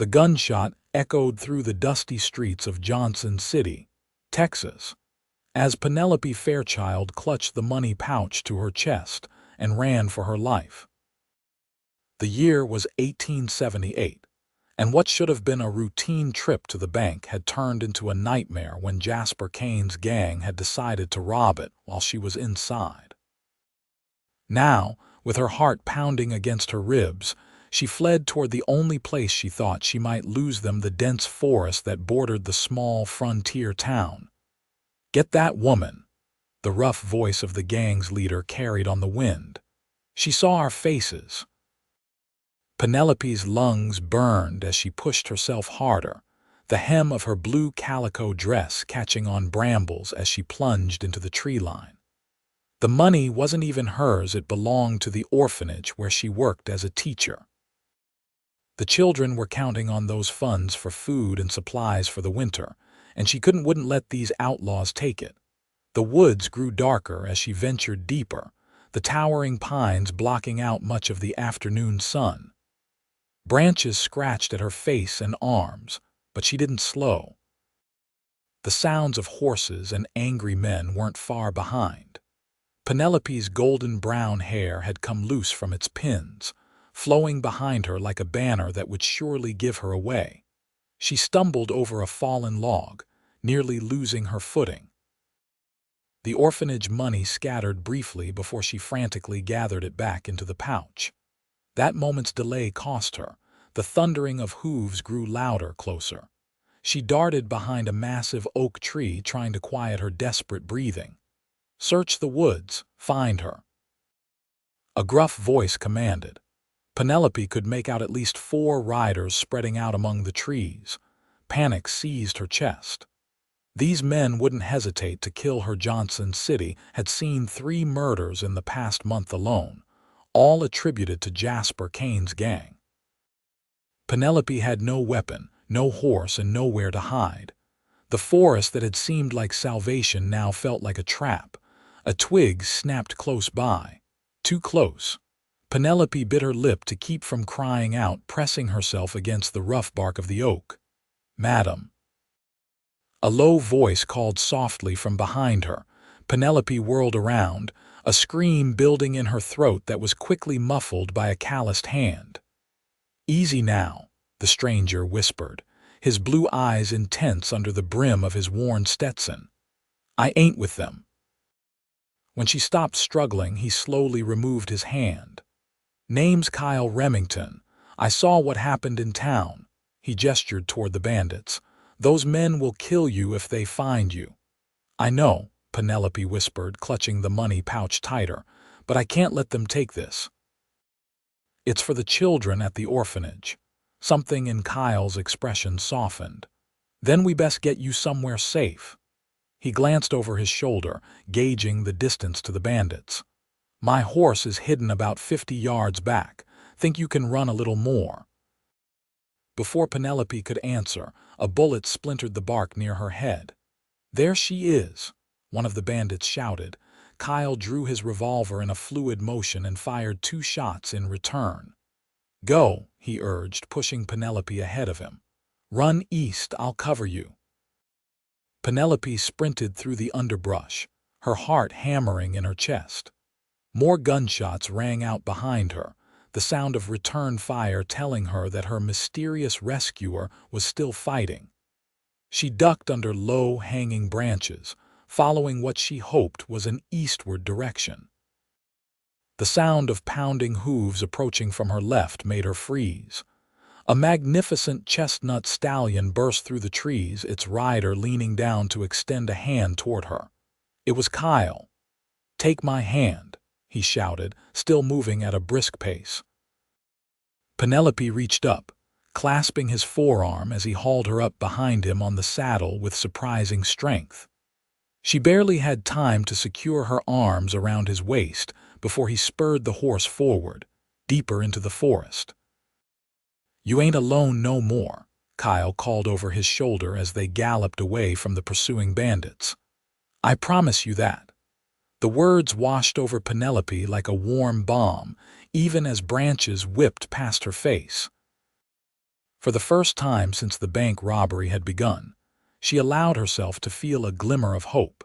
The gunshot echoed through the dusty streets of Johnson City, Texas, as Penelope Fairchild clutched the money pouch to her chest and ran for her life. The year was 1878, and what should have been a routine trip to the bank had turned into a nightmare when Jasper Kane's gang had decided to rob it while she was inside. Now, with her heart pounding against her ribs, she fled toward the only place she thought she might lose them, the dense forest that bordered the small frontier town. "Get that woman," the rough voice of the gang's leader carried on the wind. She saw our faces. Penelope's lungs burned as she pushed herself harder, the hem of her blue calico dress catching on brambles as she plunged into the tree line. The money wasn't even hers, it belonged to the orphanage where she worked as a teacher. The children were counting on those funds for food and supplies for the winter, and she wouldn't let these outlaws take it. The woods grew darker as she ventured deeper, the towering pines blocking out much of the afternoon sun. Branches scratched at her face and arms, but she didn't slow. The sounds of horses and angry men weren't far behind. Penelope's golden brown hair had come loose from its pins, flowing behind her like a banner that would surely give her away. She stumbled over a fallen log, nearly losing her footing. The orphanage money scattered briefly before she frantically gathered it back into the pouch. That moment's delay cost her. The thundering of hooves grew louder, closer. She darted behind a massive oak tree, trying to quiet her desperate breathing. "Search the woods, find her," a gruff voice commanded. Penelope could make out at least 4 riders spreading out among the trees. Panic seized her chest. These men wouldn't hesitate to kill her. Johnson City had seen 3 murders in the past month alone, all attributed to Jasper Kane's gang. Penelope had no weapon, no horse, and nowhere to hide. The forest that had seemed like salvation now felt like a trap. A twig snapped close by. Too close. Penelope bit her lip to keep from crying out, pressing herself against the rough bark of the oak. "Madam." A low voice called softly from behind her. Penelope whirled around, a scream building in her throat that was quickly muffled by a calloused hand. "Easy now," the stranger whispered, his blue eyes intense under the brim of his worn Stetson. "I ain't with them." When she stopped struggling, he slowly removed his hand. "Name's Kyle Remington. I saw what happened in town." He gestured toward the bandits. "Those men will kill you if they find you." "I know," Penelope whispered, clutching the money pouch tighter, "but I can't let them take this. It's for the children at the orphanage." Something in Kyle's expression softened. "Then we best get you somewhere safe." He glanced over his shoulder, gauging the distance to the bandits. "My horse is hidden about 50 yards back. Think you can run a little more?" Before Penelope could answer, a bullet splintered the bark near her head. "There she is," one of the bandits shouted. Kyle drew his revolver in a fluid motion and fired 2 shots in return. "Go," he urged, pushing Penelope ahead of him. "Run east, I'll cover you." Penelope sprinted through the underbrush, her heart hammering in her chest. More gunshots rang out behind her, the sound of return fire telling her that her mysterious rescuer was still fighting. She ducked under low-hanging branches, following what she hoped was an eastward direction. The sound of pounding hooves approaching from her left made her freeze. A magnificent chestnut stallion burst through the trees, its rider leaning down to extend a hand toward her. It was Kyle. "Take my hand," he shouted, still moving at a brisk pace. Penelope reached up, clasping his forearm as he hauled her up behind him on the saddle with surprising strength. She barely had time to secure her arms around his waist before he spurred the horse forward, deeper into the forest. "You ain't alone no more," Kyle called over his shoulder as they galloped away from the pursuing bandits. "I promise you that." The words washed over Penelope like a warm balm, even as branches whipped past her face. For the first time since the bank robbery had begun, she allowed herself to feel a glimmer of hope.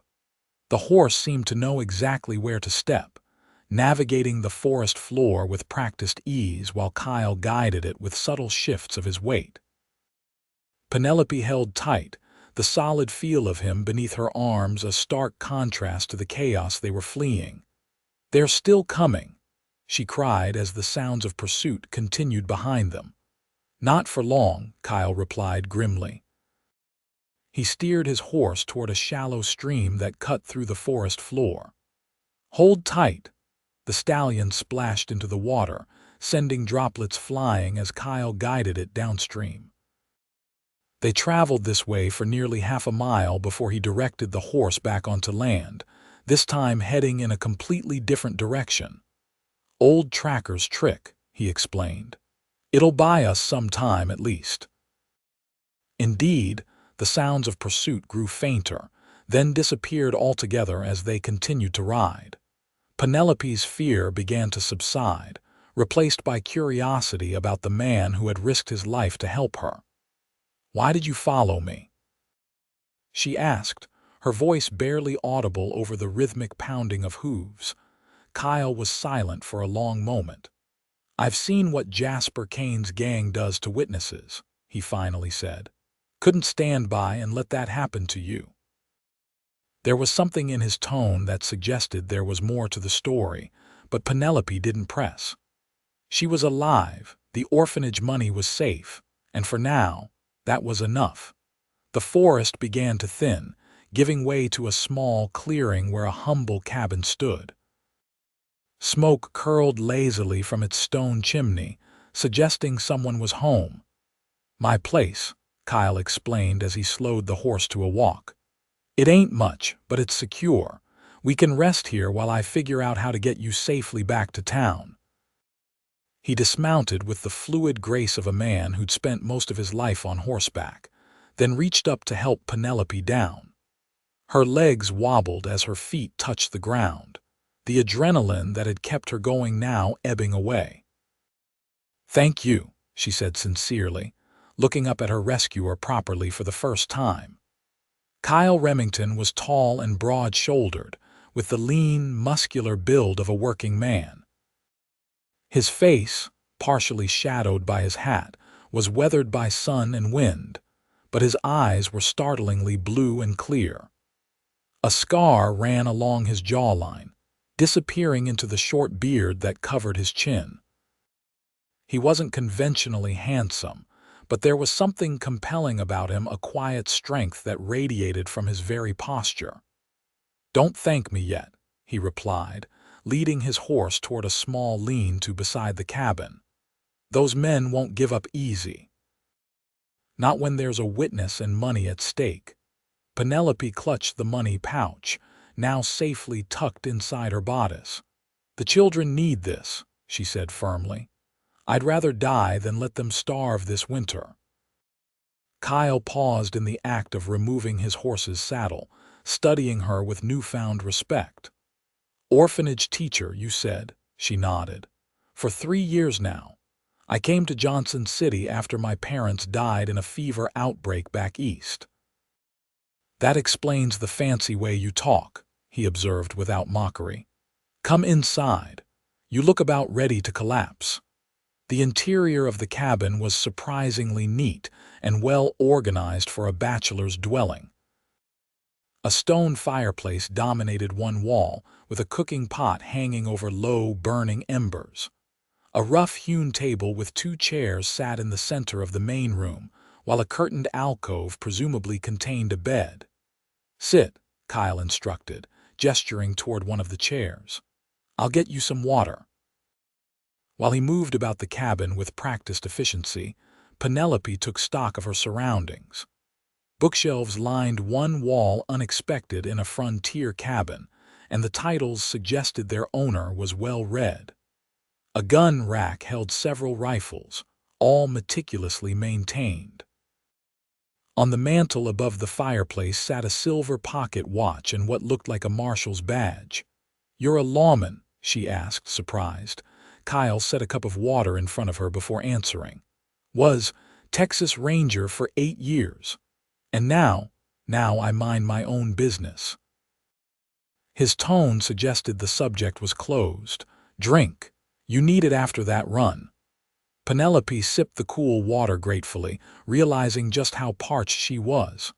The horse seemed to know exactly where to step, navigating the forest floor with practiced ease while Kyle guided it with subtle shifts of his weight. Penelope held tight, the solid feel of him beneath her arms a stark contrast to the chaos they were fleeing. "They're still coming," she cried as the sounds of pursuit continued behind them. "Not for long," Kyle replied grimly. He steered his horse toward a shallow stream that cut through the forest floor. "Hold tight." The stallion splashed into the water, sending droplets flying as Kyle guided it downstream. They traveled this way for nearly half a mile before he directed the horse back onto land, this time heading in a completely different direction. "Old tracker's trick," he explained. "It'll buy us some time at least." Indeed, the sounds of pursuit grew fainter, then disappeared altogether as they continued to ride. Penelope's fear began to subside, replaced by curiosity about the man who had risked his life to help her. "Why did you follow me?" she asked, her voice barely audible over the rhythmic pounding of hooves. Kyle was silent for a long moment. "I've seen what Jasper Kane's gang does to witnesses," he finally said. "Couldn't stand by and let that happen to you." There was something in his tone that suggested there was more to the story, but Penelope didn't press. She was alive, the orphanage money was safe, and for now, that was enough. The forest began to thin, giving way to a small clearing where a humble cabin stood. Smoke curled lazily from its stone chimney, suggesting someone was home. "My place," Kyle explained as he slowed the horse to a walk. "It ain't much, but it's secure. We can rest here while I figure out how to get you safely back to town." He dismounted with the fluid grace of a man who'd spent most of his life on horseback, then reached up to help Penelope down. Her legs wobbled as her feet touched the ground, the adrenaline that had kept her going now ebbing away. "Thank you," she said sincerely, looking up at her rescuer properly for the first time. Kyle Remington was tall and broad-shouldered, with the lean, muscular build of a working man. His face, partially shadowed by his hat, was weathered by sun and wind, but his eyes were startlingly blue and clear. A scar ran along his jawline, disappearing into the short beard that covered his chin. He wasn't conventionally handsome, but there was something compelling about him, a quiet strength that radiated from his very posture. "Don't thank me yet," he replied, leading his horse toward a small lean-to beside the cabin. "Those men won't give up easy. Not when there's a witness and money at stake." Penelope clutched the money pouch, now safely tucked inside her bodice. "The children need this," she said firmly. "I'd rather die than let them starve this winter." Kyle paused in the act of removing his horse's saddle, studying her with newfound respect. "Orphanage teacher, you said," she nodded. "For 3 years now. I came to Johnson City after my parents died in a fever outbreak back east." "That explains the fancy way you talk," he observed without mockery. "Come inside. You look about ready to collapse." The interior of the cabin was surprisingly neat and well organized for a bachelor's dwelling. A stone fireplace dominated one wall, with a cooking pot hanging over low, burning embers. A rough-hewn table with 2 chairs sat in the center of the main room, while a curtained alcove presumably contained a bed. "Sit," Kyle instructed, gesturing toward one of the chairs. "I'll get you some water." While he moved about the cabin with practiced efficiency, Penelope took stock of her surroundings. Bookshelves lined one wall, unexpected in a frontier cabin, and the titles suggested their owner was well-read. A gun rack held several rifles, all meticulously maintained. On the mantel above the fireplace sat a silver pocket watch and what looked like a marshal's badge. "You're a lawman?" she asked, surprised. Kyle set a cup of water in front of her before answering. "Was, Texas Ranger for 8 years. And now I mind my own business." His tone suggested the subject was closed. "Drink. You need it after that run." Penelope sipped the cool water gratefully, realizing just how parched she was.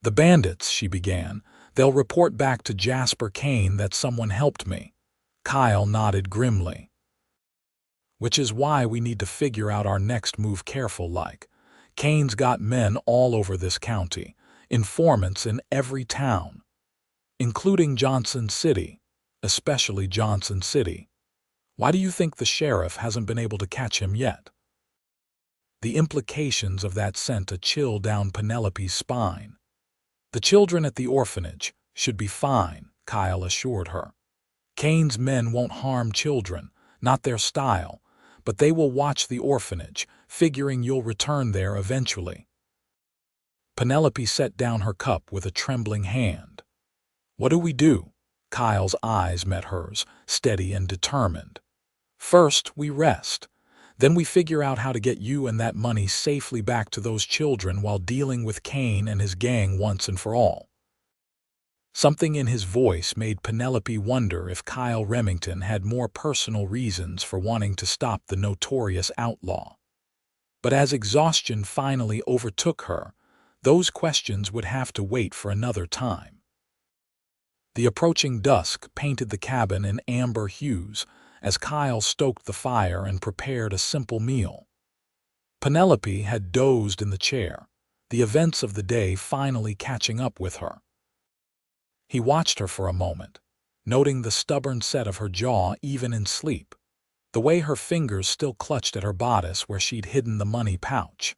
"The bandits," she began. "They'll report back to Jasper Kane that someone helped me." Kyle nodded grimly. "Which is why we need to figure out our next move careful like. Kane's got men all over this county, informants in every town, including Johnson City, especially Johnson City. Why do you think the sheriff hasn't been able to catch him yet?" The implications of that sent a chill down Penelope's spine. "The children at the orphanage should be fine," Kyle assured her. "Kane's men won't harm children, not their style, but they will watch the orphanage, figuring you'll return there eventually." Penelope set down her cup with a trembling hand. "What do we do?" Kyle's eyes met hers, steady and determined. "First, we rest. Then we figure out how to get you and that money safely back to those children while dealing with Kane and his gang once and for all." Something in his voice made Penelope wonder if Kyle Remington had more personal reasons for wanting to stop the notorious outlaw. But as exhaustion finally overtook her, those questions would have to wait for another time. The approaching dusk painted the cabin in amber hues as Kyle stoked the fire and prepared a simple meal. Penelope had dozed in the chair, the events of the day finally catching up with her. He watched her for a moment, noting the stubborn set of her jaw even in sleep, the way her fingers still clutched at her bodice where she'd hidden the money pouch.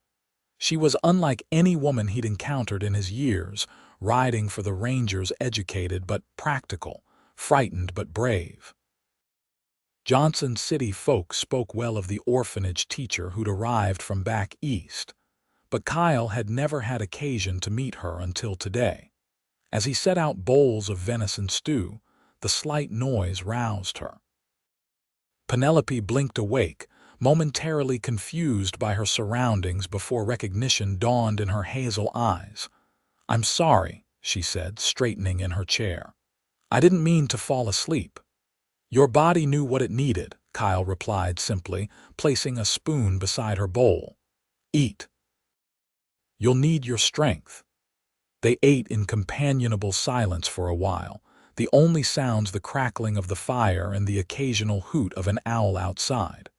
She was unlike any woman he'd encountered in his years, riding for the Rangers, educated but practical, frightened but brave. Johnson City folks spoke well of the orphanage teacher who'd arrived from back east, but Kyle had never had occasion to meet her until today. As he set out bowls of venison stew, the slight noise roused her. Penelope blinked awake, momentarily confused by her surroundings before recognition dawned in her hazel eyes. "I'm sorry," she said, straightening in her chair. "I didn't mean to fall asleep." "Your body knew what it needed," Kyle replied simply, placing a spoon beside her bowl. "Eat. You'll need your strength." They ate in companionable silence for a while, the only sounds the crackling of the fire and the occasional hoot of an owl outside.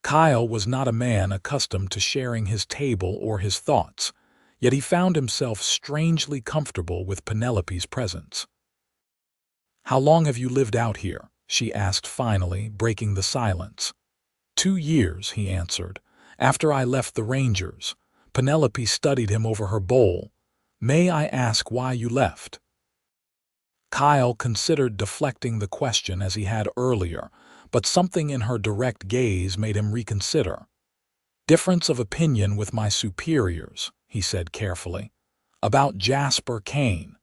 Kyle was not a man accustomed to sharing his table or his thoughts, yet he found himself strangely comfortable with Penelope's presence. "How long have you lived out here?" she asked finally, breaking the silence. 2 years, he answered. "After I left the Rangers." Penelope studied him over her bowl. "May I ask why you left?" Kyle considered deflecting the question as he had earlier, but something in her direct gaze made him reconsider. "Difference of opinion with my superiors," he said carefully. "About Jasper Kane.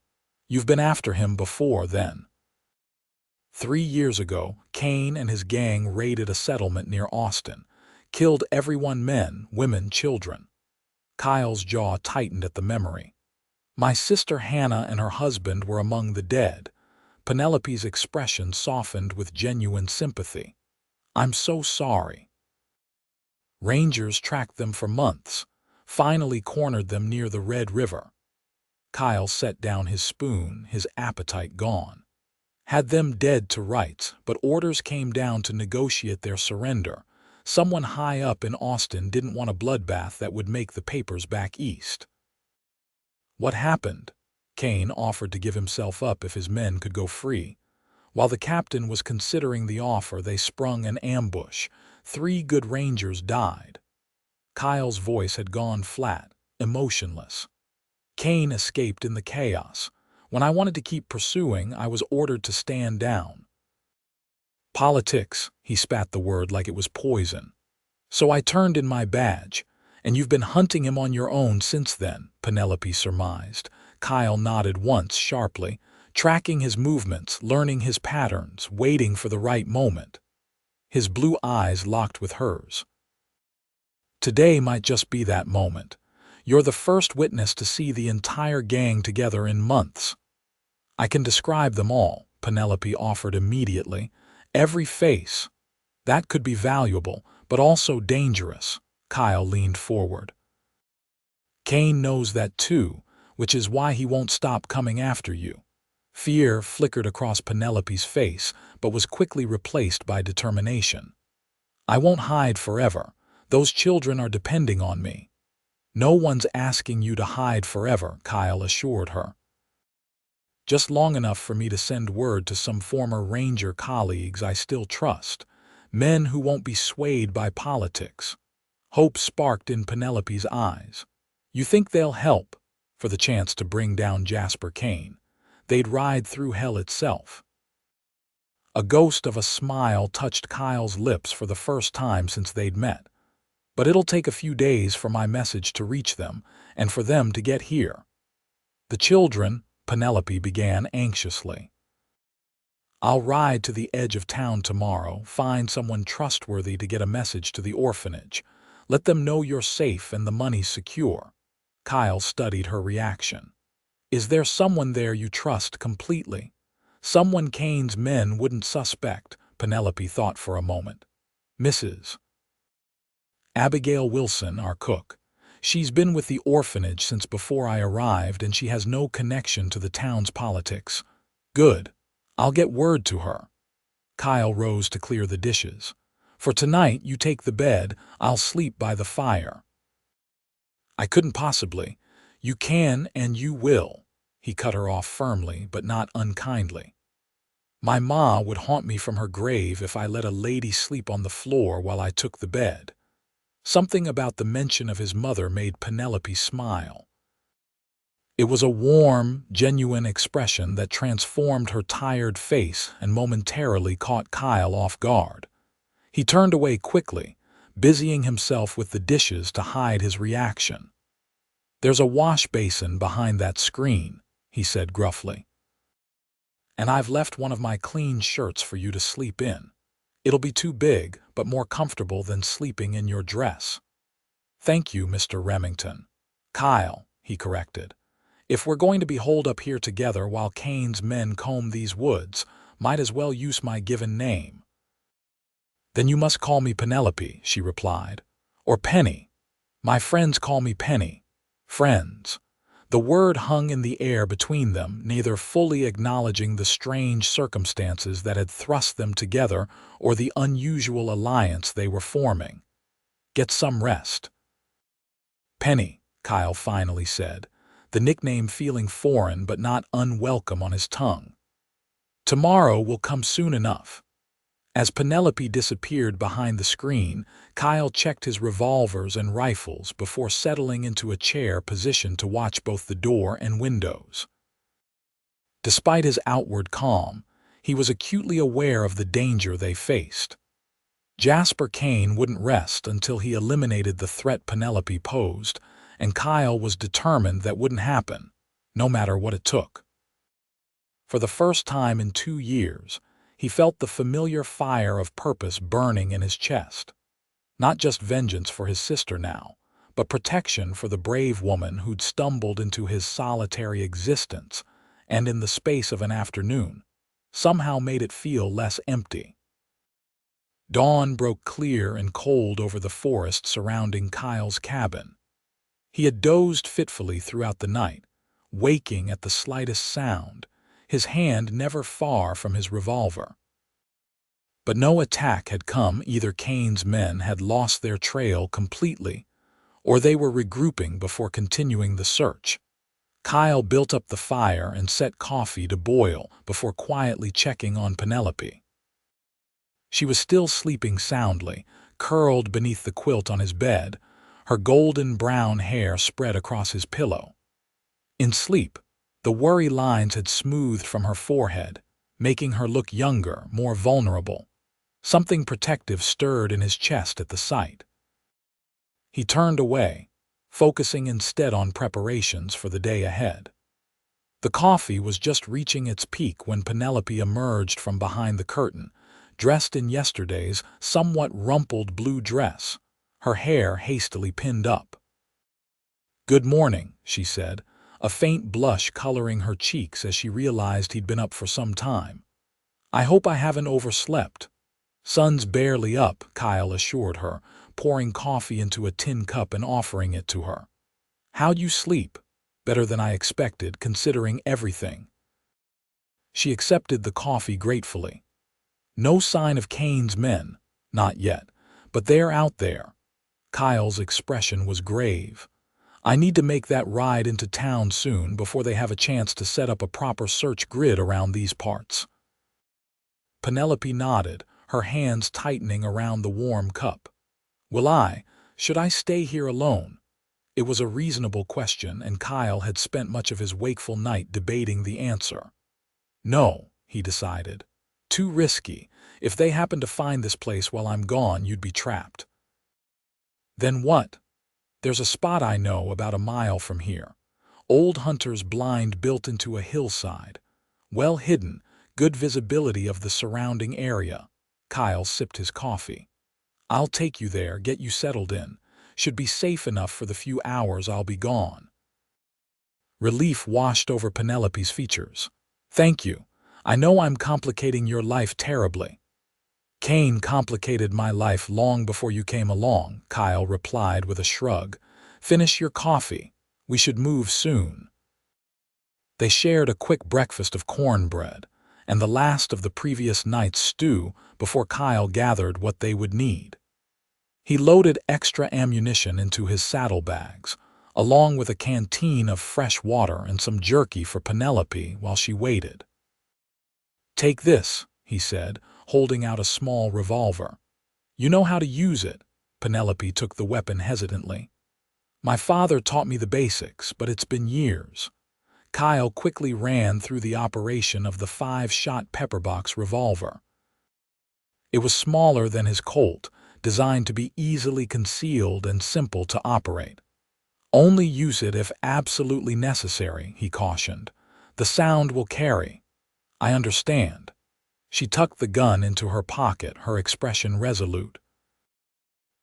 You've been after him before then." 3 years ago, Kane and his gang raided a settlement near Austin, killed everyone, men, women, children. Kyle's jaw tightened at the memory. "My sister Hannah and her husband were among the dead." Penelope's expression softened with genuine sympathy. "I'm so sorry." Rangers tracked them for months, finally cornered them near the Red River. Kyle set down his spoon, his appetite gone. "Had them dead to rights, but orders came down to negotiate their surrender. Someone high up in Austin didn't want a bloodbath that would make the papers back east." "What happened?" Kane offered to give himself up if his men could go free. While the captain was considering the offer, they sprung an ambush. 3 good Rangers died. Kyle's voice had gone flat, emotionless. "Kane escaped in the chaos. When I wanted to keep pursuing, I was ordered to stand down." "Politics," he spat the word like it was poison. "So I turned in my badge. And you've been hunting him on your own since then," Penelope surmised. Kyle nodded once sharply, tracking his movements, learning his patterns, waiting for the right moment. His blue eyes locked with hers. Today might just be that moment. You're the first witness to see the entire gang together in months. I can describe them all, Penelope offered immediately. Every face. That could be valuable, but also dangerous. Kyle leaned forward. Kane knows that too, which is why he won't stop coming after you. Fear flickered across Penelope's face, but was quickly replaced by determination. I won't hide forever. Those children are depending on me. No one's asking you to hide forever, Kyle assured her. Just long enough for me to send word to some former Ranger colleagues I still trust, men who won't be swayed by politics. Hope sparked in Penelope's eyes. You think they'll help? For the chance to bring down Jasper Kane. They'd ride through hell itself. A ghost of a smile touched Kyle's lips for the first time since they'd met. But it'll take a few days for my message to reach them, and for them to get here. The children, Penelope began anxiously. I'll ride to the edge of town tomorrow, find someone trustworthy to get a message to the orphanage. Let them know you're safe and the money's secure. Kyle studied her reaction. Is there someone there you trust completely? Someone Kane's men wouldn't suspect, Penelope thought for a moment. Mrs. Abigail Wilson, our cook. She's been with the orphanage since before I arrived, and she has no connection to the town's politics. Good. I'll get word to her. Kyle rose to clear the dishes. For tonight, you take the bed. I'll sleep by the fire. I couldn't possibly. You can and you will. He cut her off firmly, but not unkindly. My ma would haunt me from her grave if I let a lady sleep on the floor while I took the bed. Something about the mention of his mother made Penelope smile. It was a warm, genuine expression that transformed her tired face and momentarily caught Kyle off guard. He turned away quickly, busying himself with the dishes to hide his reaction. There's a wash basin behind that screen, he said gruffly. And I've left one of my clean shirts for you to sleep in. It'll be too big, but more comfortable than sleeping in your dress. Thank you, Mr. Remington. Kyle, he corrected. If we're going to be holed up here together while Kane's men comb these woods, might as well use my given name. Then you must call me Penelope, she replied. Or Penny. My friends call me Penny. Friends. The word hung in the air between them, neither fully acknowledging the strange circumstances that had thrust them together or the unusual alliance they were forming. Get some rest. Penny, Kyle finally said, the nickname feeling foreign but not unwelcome on his tongue. Tomorrow will come soon enough. As Penelope disappeared behind the screen, Kyle checked his revolvers and rifles before settling into a chair positioned to watch both the door and windows. Despite his outward calm, he was acutely aware of the danger they faced. Jasper Kane wouldn't rest until he eliminated the threat Penelope posed, and Kyle was determined that wouldn't happen, no matter what it took. For the first time in 2 years, he felt the familiar fire of purpose burning in his chest. Not just vengeance for his sister now, but protection for the brave woman who'd stumbled into his solitary existence and, in the space of an afternoon, somehow made it feel less empty. Dawn broke clear and cold over the forest surrounding Kyle's cabin. He had dozed fitfully throughout the night, waking at the slightest sound, his hand never far from his revolver. But no attack had come. Either Kane's men had lost their trail completely, or they were regrouping before continuing the search. Kyle built up the fire and set coffee to boil before quietly checking on Penelope. She was still sleeping soundly, curled beneath the quilt on his bed, her golden brown hair spread across his pillow. In sleep, the worry lines had smoothed from her forehead, making her look younger, more vulnerable. Something protective stirred in his chest at the sight. He turned away, focusing instead on preparations for the day ahead. The coffee was just reaching its peak when Penelope emerged from behind the curtain, dressed in yesterday's somewhat rumpled blue dress, her hair hastily pinned up. "Good morning," she said, a faint blush coloring her cheeks as she realized he'd been up for some time. "I hope I haven't overslept." "Sun's barely up," Kyle assured her, pouring coffee into a tin cup and offering it to her. "How'd you sleep?" "Better than I expected, considering everything." She accepted the coffee gratefully. "No sign of Kane's men." "Not yet, but they're out there." Kyle's expression was grave. "I need to make that ride into town soon before they have a chance to set up a proper search grid around these parts." Penelope nodded, her hands tightening around the warm cup. Should I stay here alone?" It was a reasonable question, and Kyle had spent much of his wakeful night debating the answer. "No," he decided. "Too risky. If they happen to find this place while I'm gone, you'd be trapped." "Then what?" "There's a spot I know about a mile from here. Old hunter's blind built into a hillside. Well hidden, good visibility of the surrounding area." Kyle sipped his coffee. "I'll take you there, get you settled in. Should be safe enough for the few hours I'll be gone." Relief washed over Penelope's features. "Thank you. I know I'm complicating your life terribly." "Kane complicated my life long before you came along," Kyle replied with a shrug. "Finish your coffee. We should move soon." They shared a quick breakfast of cornbread and the last of the previous night's stew before Kyle gathered what they would need. He loaded extra ammunition into his saddlebags, along with a canteen of fresh water and some jerky for Penelope while she waited. "Take this," he said, holding out a small revolver. "You know how to use it." Penelope took the weapon hesitantly. "My father taught me the basics, but it's been years." Kyle quickly ran through the operation of the 5-shot pepperbox revolver. It was smaller than his Colt, designed to be easily concealed and simple to operate. "Only use it if absolutely necessary," he cautioned. "The sound will carry." "I understand." She tucked the gun into her pocket, her expression resolute.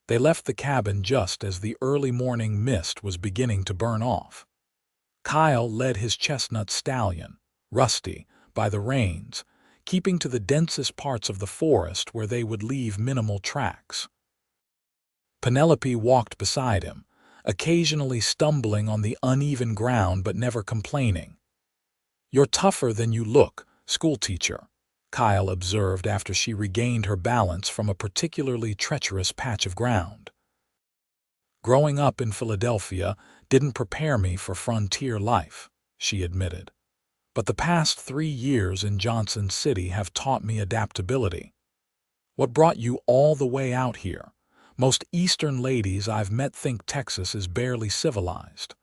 They left the cabin just as the early morning mist was beginning to burn off. Kyle led his chestnut stallion, Rusty, by the reins, keeping to the densest parts of the forest where they would leave minimal tracks. Penelope walked beside him, occasionally stumbling on the uneven ground but never complaining. "You're tougher than you look, schoolteacher," Kyle observed after she regained her balance from a particularly treacherous patch of ground. "Growing up in Philadelphia didn't prepare me for frontier life," she admitted. "But the past 3 years in Johnson City have taught me adaptability." "What brought you all the way out here? Most Eastern ladies I've met think Texas is barely civilized."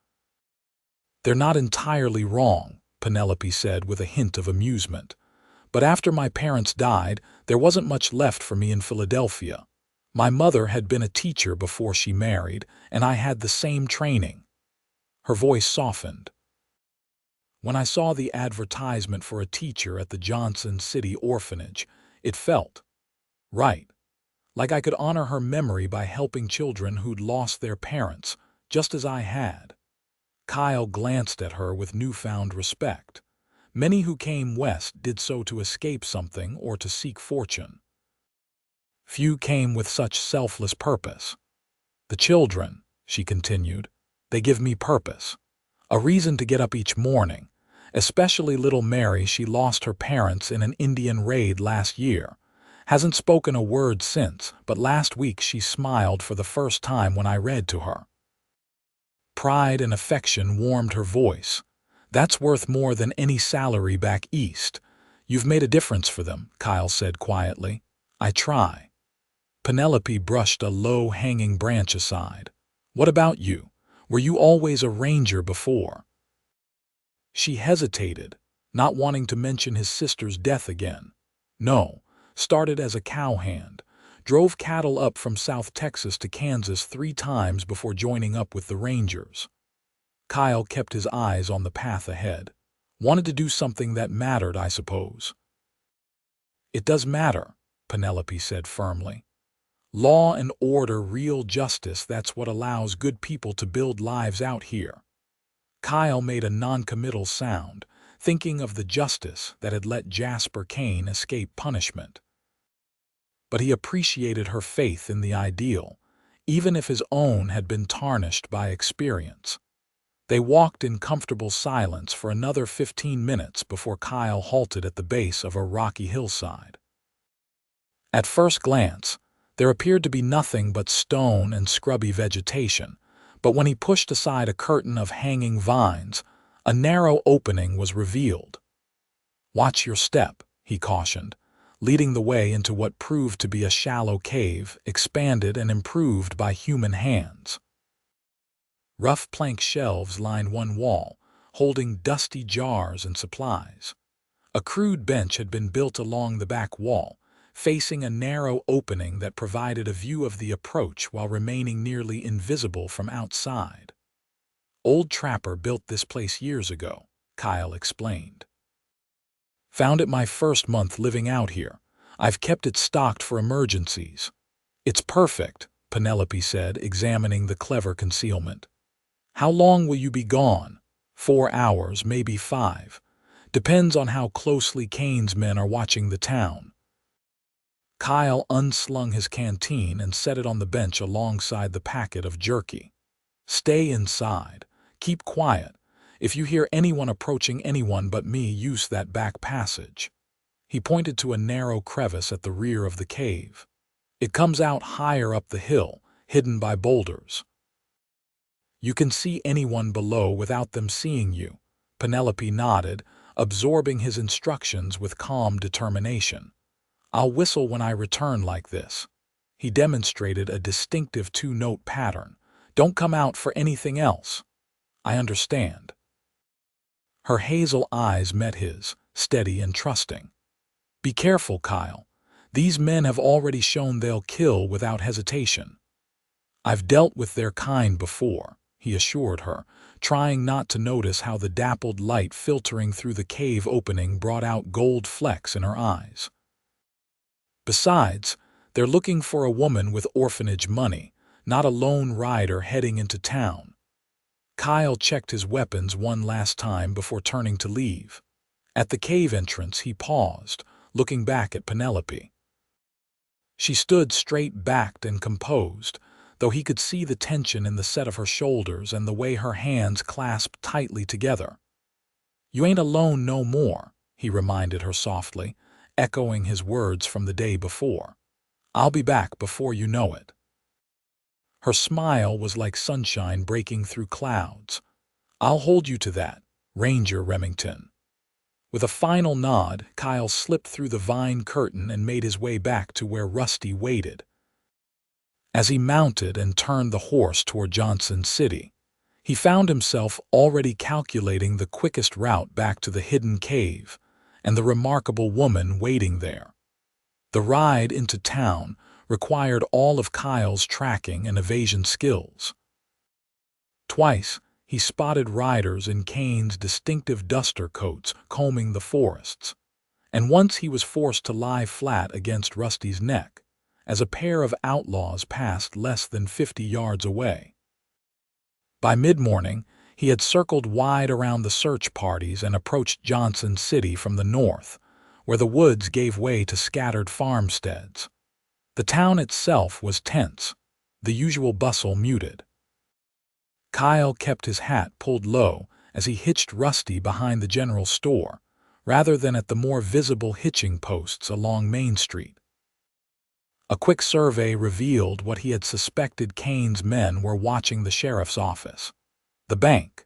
"They're not entirely wrong," Penelope said with a hint of amusement. "But after my parents died, there wasn't much left for me in Philadelphia. My mother had been a teacher before she married, and I had the same training." Her voice softened. "When I saw the advertisement for a teacher at the Johnson City orphanage, it felt right. Like I could honor her memory by helping children who'd lost their parents, just as I had." Kyle glanced at her with newfound respect. Many who came west did so to escape something or to seek fortune. Few came with such selfless purpose. "The children," she continued, "they give me purpose. A reason to get up each morning. Especially little Mary. She lost her parents in an Indian raid last year. Hasn't spoken a word since, but last week she smiled for the first time when I read to her." Pride and affection warmed her voice. "That's worth more than any salary back east. You've made a difference for them," Kyle said quietly. "I try." Penelope brushed a low-hanging branch aside. "What about you? Were you always a ranger before?" She hesitated, not wanting to mention his sister's death again. "No. Started as a cowhand. Drove cattle up from South Texas to Kansas 3 times before joining up with the Rangers." Kyle kept his eyes on the path ahead. "Wanted to do something that mattered, I suppose." "It does matter," Penelope said firmly. Law and order, real justice, that's what allows good people to build lives out here. Kyle made a non-committal sound, thinking of the justice that had let Jasper Kane escape punishment. But he appreciated her faith in the ideal, even if his own had been tarnished by experience. They walked in comfortable silence for another 15 minutes before Kyle halted at the base of a rocky hillside. At first glance, there appeared to be nothing but stone and scrubby vegetation, but when he pushed aside a curtain of hanging vines, a narrow opening was revealed. "Watch your step," he cautioned, leading the way into what proved to be a shallow cave, expanded and improved by human hands. Rough plank shelves lined one wall, holding dusty jars and supplies. A crude bench had been built along the back wall, facing a narrow opening that provided a view of the approach while remaining nearly invisible from outside. "Old trapper built this place years ago," Kyle explained. "Found it my first month living out here. I've kept it stocked for emergencies." "It's perfect," Penelope said, examining the clever concealment. "How long will you be gone?" 4 hours, maybe 5. Depends on how closely Kane's men are watching the town." Kyle unslung his canteen and set it on the bench alongside the packet of jerky. "Stay inside. Keep quiet. If you hear anyone approaching anyone but me, use that back passage." He pointed to a narrow crevice at the rear of the cave. "It comes out higher up the hill, hidden by boulders. You can see anyone below without them seeing you." Penelope nodded, absorbing his instructions with calm determination. "I'll whistle when I return like this." He demonstrated a distinctive 2-note pattern. "Don't come out for anything else." "I understand." Her hazel eyes met his, steady and trusting. "Be careful, Kyle. These men have already shown they'll kill without hesitation." "I've dealt with their kind before," he assured her, trying not to notice how the dappled light filtering through the cave opening brought out gold flecks in her eyes. "Besides, they're looking for a woman with orphanage money, not a lone rider heading into town." Kyle checked his weapons one last time before turning to leave. At the cave entrance, he paused, looking back at Penelope. She stood straight-backed and composed, though he could see the tension in the set of her shoulders and the way her hands clasped tightly together. "You ain't alone no more," he reminded her softly, echoing his words from the day before. "I'll be back before you know it." Her smile was like sunshine breaking through clouds. "I'll hold you to that, Ranger Remington." With a final nod, Kyle slipped through the vine curtain and made his way back to where Rusty waited. As he mounted and turned the horse toward Johnson City, he found himself already calculating the quickest route back to the hidden cave and the remarkable woman waiting there. The ride into town required all of Kyle's tracking and evasion skills. Twice, he spotted riders in Kane's distinctive duster coats combing the forests, and once he was forced to lie flat against Rusty's neck as a pair of outlaws passed less than 50 yards away. By mid-morning, he had circled wide around the search parties and approached Johnson City from the north, where the woods gave way to scattered farmsteads. The town itself was tense, the usual bustle muted. Kyle kept his hat pulled low as he hitched Rusty behind the general store, rather than at the more visible hitching posts along Main Street. A quick survey revealed what he had suspected: Kane's men were watching the sheriff's office, the bank,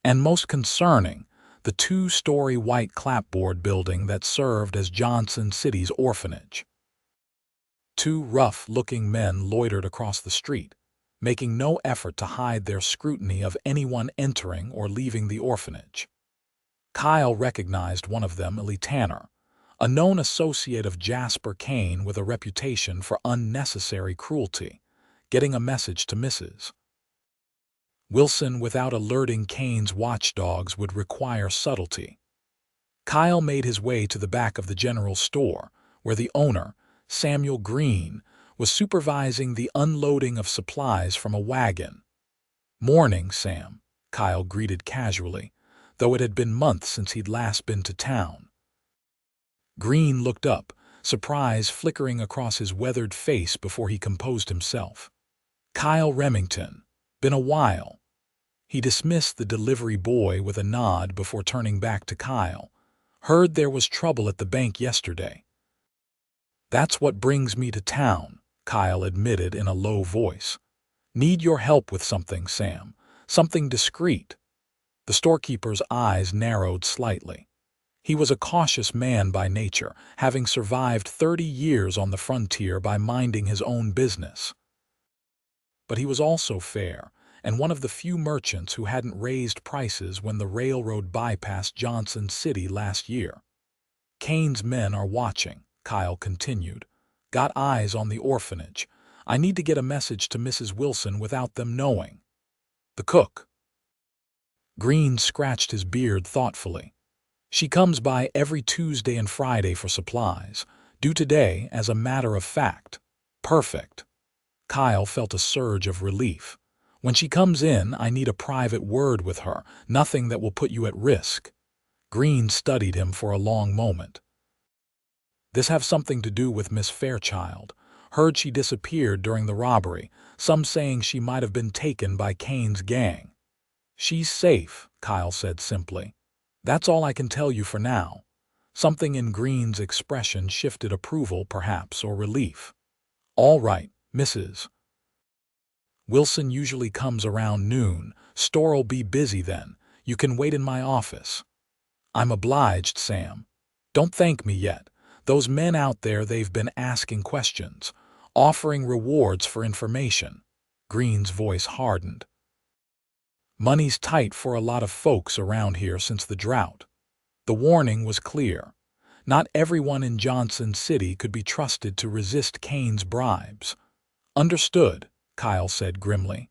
and most concerning, the 2-story white clapboard building that served as Johnson City's orphanage. 2 rough-looking men loitered across the street, making no effort to hide their scrutiny of anyone entering or leaving the orphanage. Kyle recognized one of them, Ellie Tanner, a known associate of Jasper Kane with a reputation for unnecessary cruelty, getting a message to Mrs. Wilson without alerting Kane's watchdogs would require subtlety. Kyle made his way to the back of the general store, where the owner, Samuel Green, was supervising the unloading of supplies from a wagon. "Morning, Sam," Kyle greeted casually, though it had been months since he'd last been to town. Green looked up, surprise flickering across his weathered face before he composed himself. "Kyle Remington. Been a while." He dismissed the delivery boy with a nod before turning back to Kyle. "Heard there was trouble at the bank yesterday." "That's what brings me to town," Kyle admitted in a low voice. "Need your help with something, Sam. Something discreet." The storekeeper's eyes narrowed slightly. He was a cautious man by nature, having survived 30 years on the frontier by minding his own business. But he was also fair, and one of the few merchants who hadn't raised prices when the railroad bypassed Johnson City last year. "Kane's men are watching," Kyle continued. "Got eyes on the orphanage. I need to get a message to Mrs. Wilson without them knowing." "The cook?" Green scratched his beard thoughtfully. "She comes by every Tuesday and Friday for supplies. Due today, as a matter of fact." "Perfect." Kyle felt a surge of relief. "When she comes in, I need a private word with her, nothing that will put you at risk." Green studied him for a long moment. "This have something to do with Miss Fairchild. Heard she disappeared during the robbery, some saying she might have been taken by Kane's gang." "She's safe," Kyle said simply. "That's all I can tell you for now." Something in Green's expression shifted approval, perhaps, or relief. "All right, Mrs. Wilson usually comes around noon. Store'll be busy then. You can wait in my office." "I'm obliged, Sam." "Don't thank me yet. Those men out there, they've been asking questions, offering rewards for information." Green's voice hardened. "Money's tight for a lot of folks around here since the drought." The warning was clear. Not everyone in Johnson City could be trusted to resist Kane's bribes. "Understood," Kyle said grimly.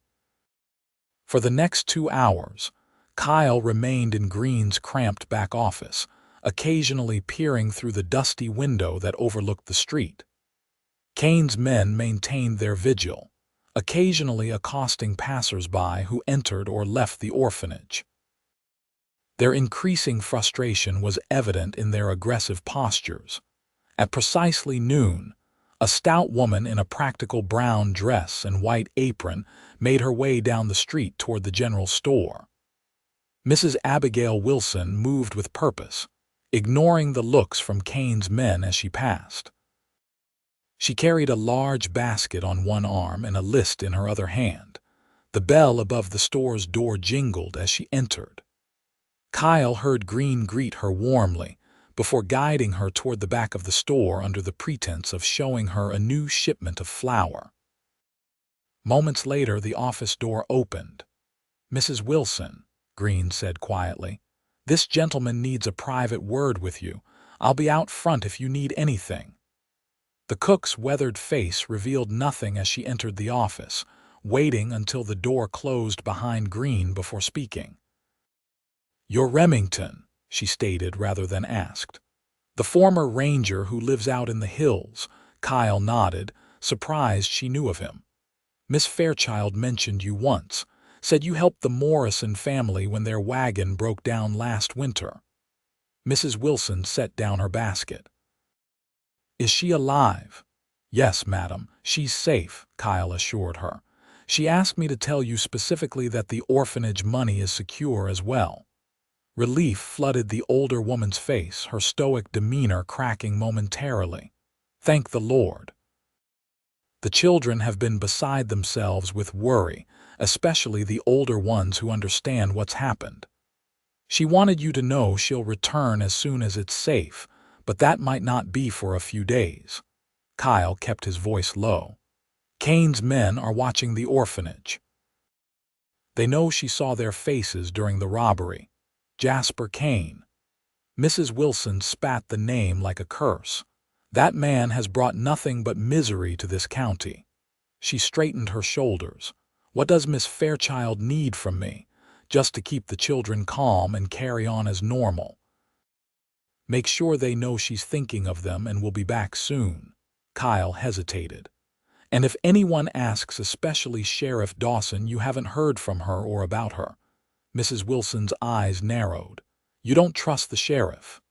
For the next 2 hours, Kyle remained in Green's cramped back office, occasionally peering through the dusty window that overlooked the street. Kane's men maintained their vigil, occasionally accosting passers-by who entered or left the orphanage. Their increasing frustration was evident in their aggressive postures. At precisely noon, a stout woman in a practical brown dress and white apron made her way down the street toward the general store. Mrs. Abigail Wilson moved with purpose, ignoring the looks from Kane's men as she passed. She carried a large basket on one arm and a list in her other hand. The bell above the store's door jingled as she entered. Kyle heard Green greet her warmly, before guiding her toward the back of the store under the pretense of showing her a new shipment of flour. Moments later, the office door opened. "Mrs. Wilson," Green said quietly, "this gentleman needs a private word with you. I'll be out front if you need anything." The cook's weathered face revealed nothing as she entered the office, waiting until the door closed behind Green before speaking. "You're Remington," she stated rather than asked. "The former ranger who lives out in the hills." Kyle nodded, surprised she knew of him. "Miss Fairchild mentioned you once, said you helped the Morrison family when their wagon broke down last winter." Mrs. Wilson set down her basket. "Is she alive?" "Yes, madam, she's safe," Kyle assured her. "She asked me to tell you specifically that the orphanage money is secure as well." Relief flooded the older woman's face, her stoic demeanor cracking momentarily. "Thank the Lord." The children have been beside themselves with worry, especially the older ones who understand what's happened. "She wanted you to know she'll return as soon as it's safe, but that might not be for a few days." Kyle kept his voice low. "Kane's men are watching the orphanage. They know she saw their faces during the robbery. Jasper Kane." Mrs. Wilson spat the name like a curse. "That man has brought nothing but misery to this county." She straightened her shoulders. "What does Miss Fairchild need from me? Just to keep the children calm and carry on as normal. Make sure they know she's thinking of them and will be back soon." Kyle hesitated. And if anyone asks, especially Sheriff Dawson, you haven't heard from her or about her." Mrs. Wilson's eyes narrowed. "You don't trust the sheriff?"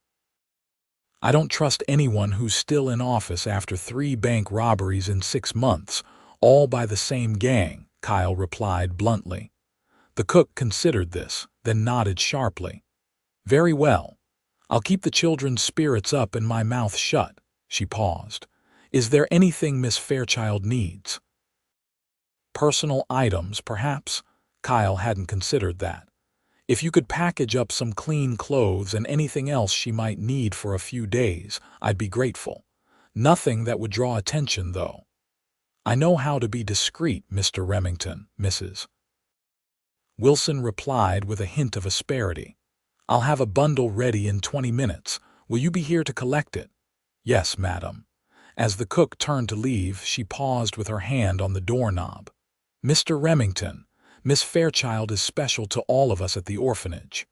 "I don't trust anyone who's still in office after 3 bank robberies in 6 months, all by the same gang," Kyle replied bluntly. The cook considered this, then nodded sharply. "Very well. I'll keep the children's spirits up and my mouth shut." She paused. "Is there anything Miss Fairchild needs?" "Personal items, perhaps?" Kyle hadn't considered that. "If you could package up some clean clothes and anything else she might need for a few days, I'd be grateful. Nothing that would draw attention, though." "I know how to be discreet, Mr. Remington, Mrs. Wilson replied with a hint of asperity. "I'll have a bundle ready in 20 minutes. Will you be here to collect it?" "Yes, madam." As the cook turned to leave, she paused with her hand on the doorknob. "Mr. Remington, Miss Fairchild is special to all of us at the orphanage.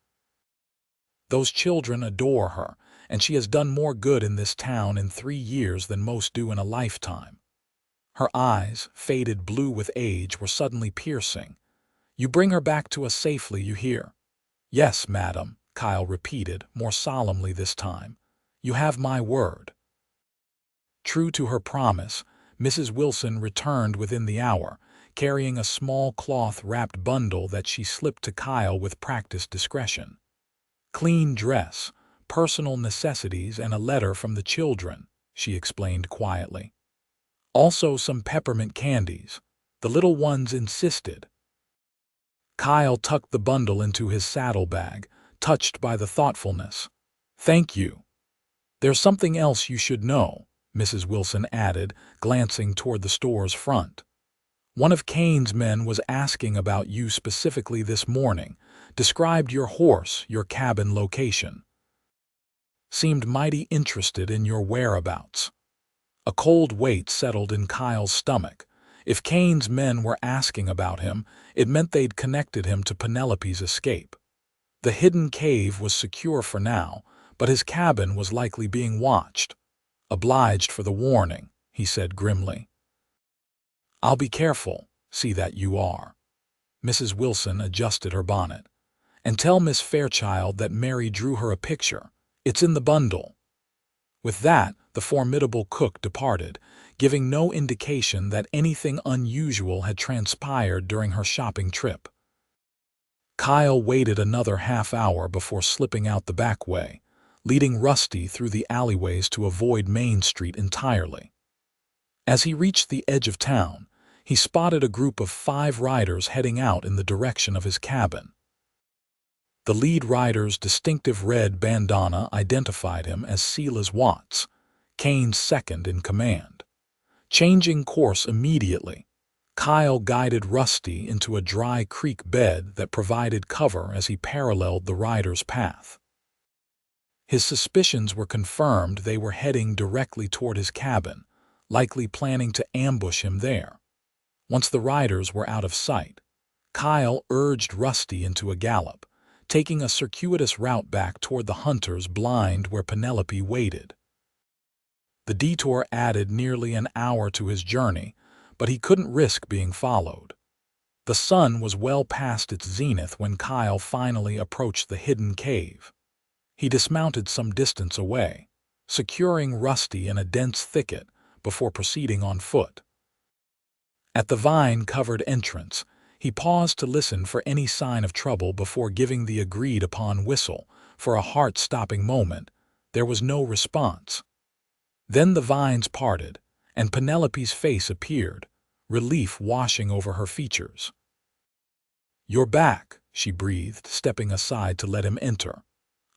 Those children adore her, and she has done more good in this town in 3 years than most do in a lifetime." Her eyes, faded blue with age, were suddenly piercing. "You bring her back to us safely, you hear?" "Yes, madam," Kyle repeated, more solemnly this time. "You have my word." True to her promise, Mrs. Wilson returned within the hour, carrying a small cloth-wrapped bundle that she slipped to Kyle with practiced discretion. "Clean dress, personal necessities, and a letter from the children," she explained quietly. "Also some peppermint candies. The little ones insisted." Kyle tucked the bundle into his saddlebag, touched by the thoughtfulness. "Thank you. There's something else you should know," Mrs. Wilson added, glancing toward the store's front. "One of Kane's men was asking about you specifically this morning, described your horse, your cabin location. Seemed mighty interested in your whereabouts." A cold weight settled in Kyle's stomach. If Kane's men were asking about him, it meant they'd connected him to Penelope's escape. The hidden cave was secure for now, but his cabin was likely being watched. "Obliged for the warning," he said grimly. "I'll be careful, see that you are." Mrs. Wilson adjusted her bonnet. "And tell Miss Fairchild that Mary drew her a picture. It's in the bundle." With that, the formidable cook departed, giving no indication that anything unusual had transpired during her shopping trip. Kyle waited another half-hour before slipping out the back way, leading Rusty through the alleyways to avoid Main Street entirely. As he reached the edge of town, he spotted a group of 5 riders heading out in the direction of his cabin. The lead rider's distinctive red bandana identified him as Silas Watts, Kane's second in command. Changing course immediately, Kyle guided Rusty into a dry creek bed that provided cover as he paralleled the rider's path. His suspicions were confirmed. They were heading directly toward his cabin, likely planning to ambush him there. Once the riders were out of sight, Kyle urged Rusty into a gallop, taking a circuitous route back toward the hunter's blind where Penelope waited. The detour added nearly an hour to his journey, but he couldn't risk being followed. The sun was well past its zenith when Kyle finally approached the hidden cave. He dismounted some distance away, securing Rusty in a dense thicket before proceeding on foot. At the vine-covered entrance, he paused to listen for any sign of trouble before giving the agreed-upon whistle. For a heart-stopping moment, there was no response. Then the vines parted, and Penelope's face appeared, relief washing over her features. "You're back," she breathed, stepping aside to let him enter.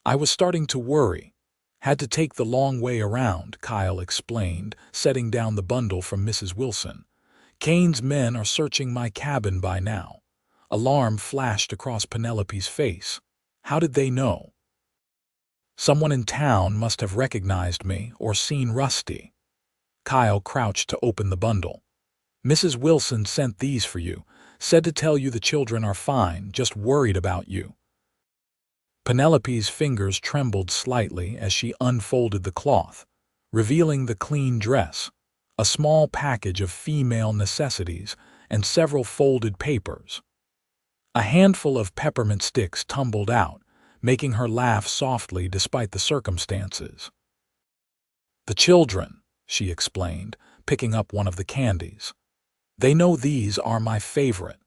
"I was starting to worry. Had to take the long way around," Kyle explained, setting down the bundle from Mrs. Wilson. "Kane's men are searching my cabin by now." Alarm flashed across Penelope's face. "How did they know?" "Someone in town must have recognized me or seen Rusty." Kyle crouched to open the bundle. "Mrs. Wilson sent these for you. Said to tell you the children are fine, just worried about you." Penelope's fingers trembled slightly as she unfolded the cloth, revealing the clean dress, a small package of female necessities, and several folded papers. A handful of peppermint sticks tumbled out, making her laugh softly despite the circumstances. "The children," she explained, picking up one of the candies. "They know these are my favorite."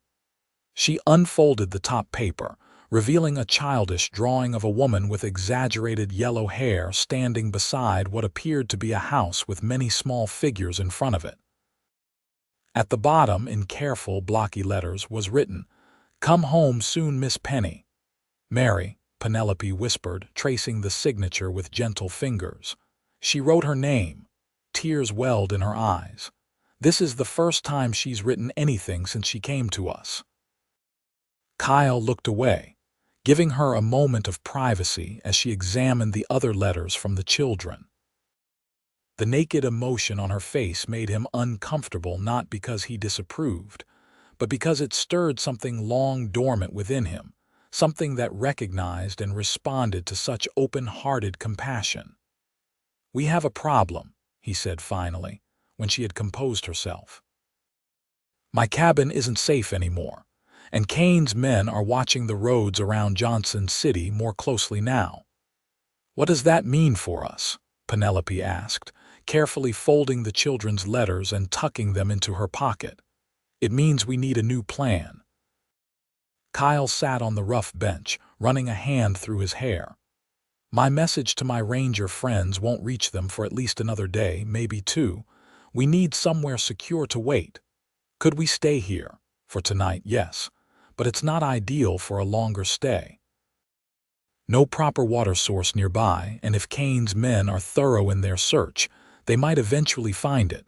She unfolded the top paper, revealing a childish drawing of a woman with exaggerated yellow hair standing beside what appeared to be a house with many small figures in front of it. At the bottom, in careful, blocky letters, was written, "Come home soon, Miss Penny." "Mary," Penelope whispered, tracing the signature with gentle fingers. She wrote her name. Tears welled in her eyes. "This is the first time she's written anything since she came to us." Kyle looked away, giving her a moment of privacy as she examined the other letters from the children. The naked emotion on her face made him uncomfortable, not because he disapproved, but because it stirred something long dormant within him, something that recognized and responded to such open-hearted compassion. "We have a problem," he said finally, when she had composed herself. "My cabin isn't safe anymore, and Kane's men are watching the roads around Johnson City more closely now." "What does that mean for us?" Penelope asked, carefully folding the children's letters and tucking them into her pocket. "It means we need a new plan." Kyle sat on the rough bench, running a hand through his hair. "My message to my ranger friends won't reach them for at least another day, maybe two. We need somewhere secure to wait. Could we stay here? For tonight, yes, but it's not ideal for a longer stay. No proper water source nearby, and if Kane's men are thorough in their search, they might eventually find it."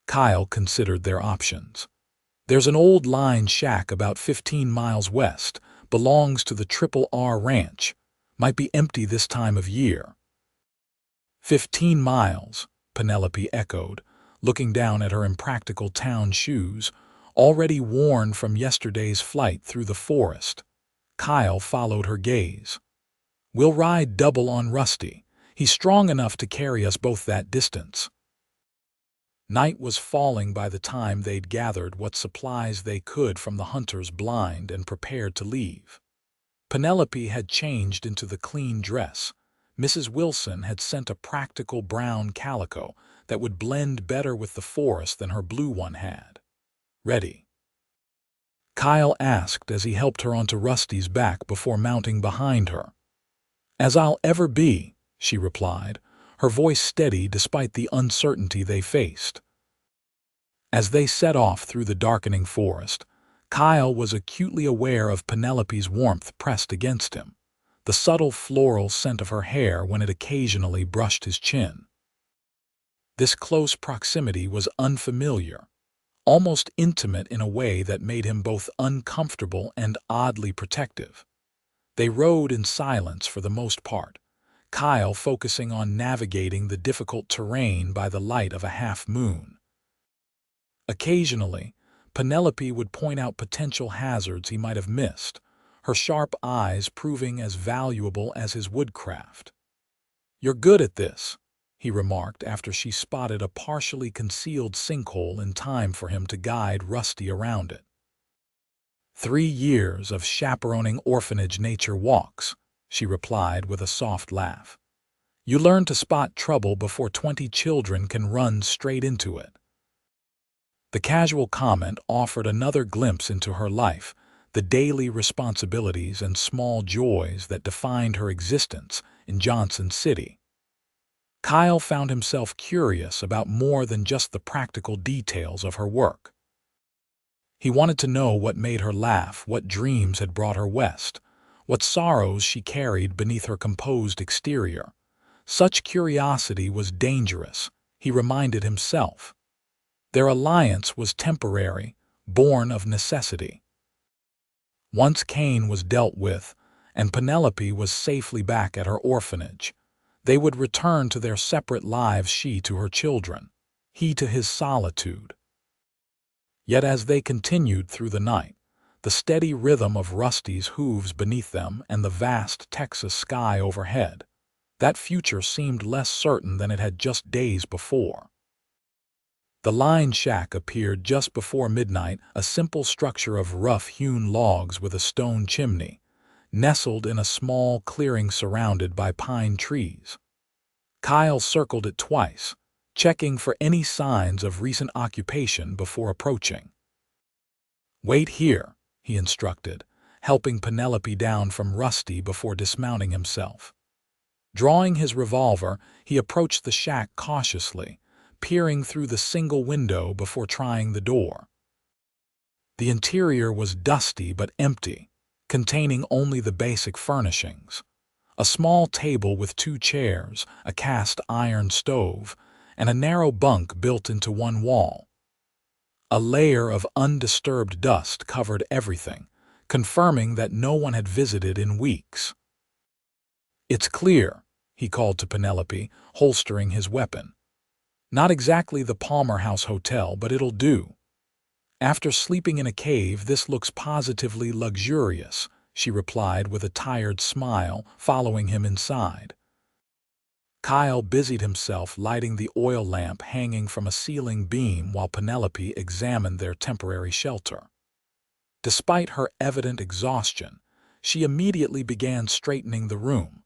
Kyle considered their options. "There's an old line shack about 15 miles west, belongs to the Triple R Ranch. Might be empty this time of year." 15 miles, Penelope echoed, looking down at her impractical town shoes, already worn from yesterday's flight through the forest. Kyle followed her gaze. "We'll ride double on Rusty. He's strong enough to carry us both that distance." Night was falling by the time they'd gathered what supplies they could from the hunter's blind and prepared to leave. Penelope had changed into the clean dress. Mrs. Wilson had sent a practical brown calico that would blend better with the forest than her blue one had. "Ready?" Kyle asked as he helped her onto Rusty's back before mounting behind her. "As I'll ever be," she replied, her voice steady despite the uncertainty they faced. As they set off through the darkening forest, Kyle was acutely aware of Penelope's warmth pressed against him, the subtle floral scent of her hair when it occasionally brushed his chin. This close proximity was unfamiliar, almost intimate in a way that made him both uncomfortable and oddly protective. They rode in silence for the most part, Kyle focusing on navigating the difficult terrain by the light of a half-moon. Occasionally, Penelope would point out potential hazards he might have missed, her sharp eyes proving as valuable as his woodcraft. "You're good at this," he remarked after she spotted a partially concealed sinkhole in time for him to guide Rusty around it. 3 years of chaperoning orphanage nature walks," she replied with a soft laugh. "You learn to spot trouble before 20 children can run straight into it." The casual comment offered another glimpse into her life, the daily responsibilities and small joys that defined her existence in Johnson City. Kyle found himself curious about more than just the practical details of her work. He wanted to know what made her laugh, what dreams had brought her west, what sorrows she carried beneath her composed exterior. Such curiosity was dangerous, he reminded himself. Their alliance was temporary, born of necessity. Once Kane was dealt with, and Penelope was safely back at her orphanage, they would return to their separate lives, she to her children, he to his solitude. Yet as they continued through the night, the steady rhythm of Rusty's hooves beneath them and the vast Texas sky overhead, that future seemed less certain than it had just days before. The line shack appeared just before midnight, a simple structure of rough-hewn logs with a stone chimney, nestled in a small clearing surrounded by pine trees. Kyle circled it twice, checking for any signs of recent occupation before approaching. "Wait here," he instructed, helping Penelope down from Rusty before dismounting himself. Drawing his revolver, he approached the shack cautiously, peering through the single window before trying the door. The interior was dusty but empty, containing only the basic furnishings: a small table with 2 chairs, a cast iron stove, and a narrow bunk built into one wall. A layer of undisturbed dust covered everything, confirming that no one had visited in weeks. "It's clear," he called to Penelope, holstering his weapon. "Not exactly the Palmer House Hotel, but it'll do. After sleeping in a cave, this looks positively luxurious," she replied with a tired smile, following him inside. Kyle busied himself lighting the oil lamp hanging from a ceiling beam while Penelope examined their temporary shelter. Despite her evident exhaustion, she immediately began straightening the room,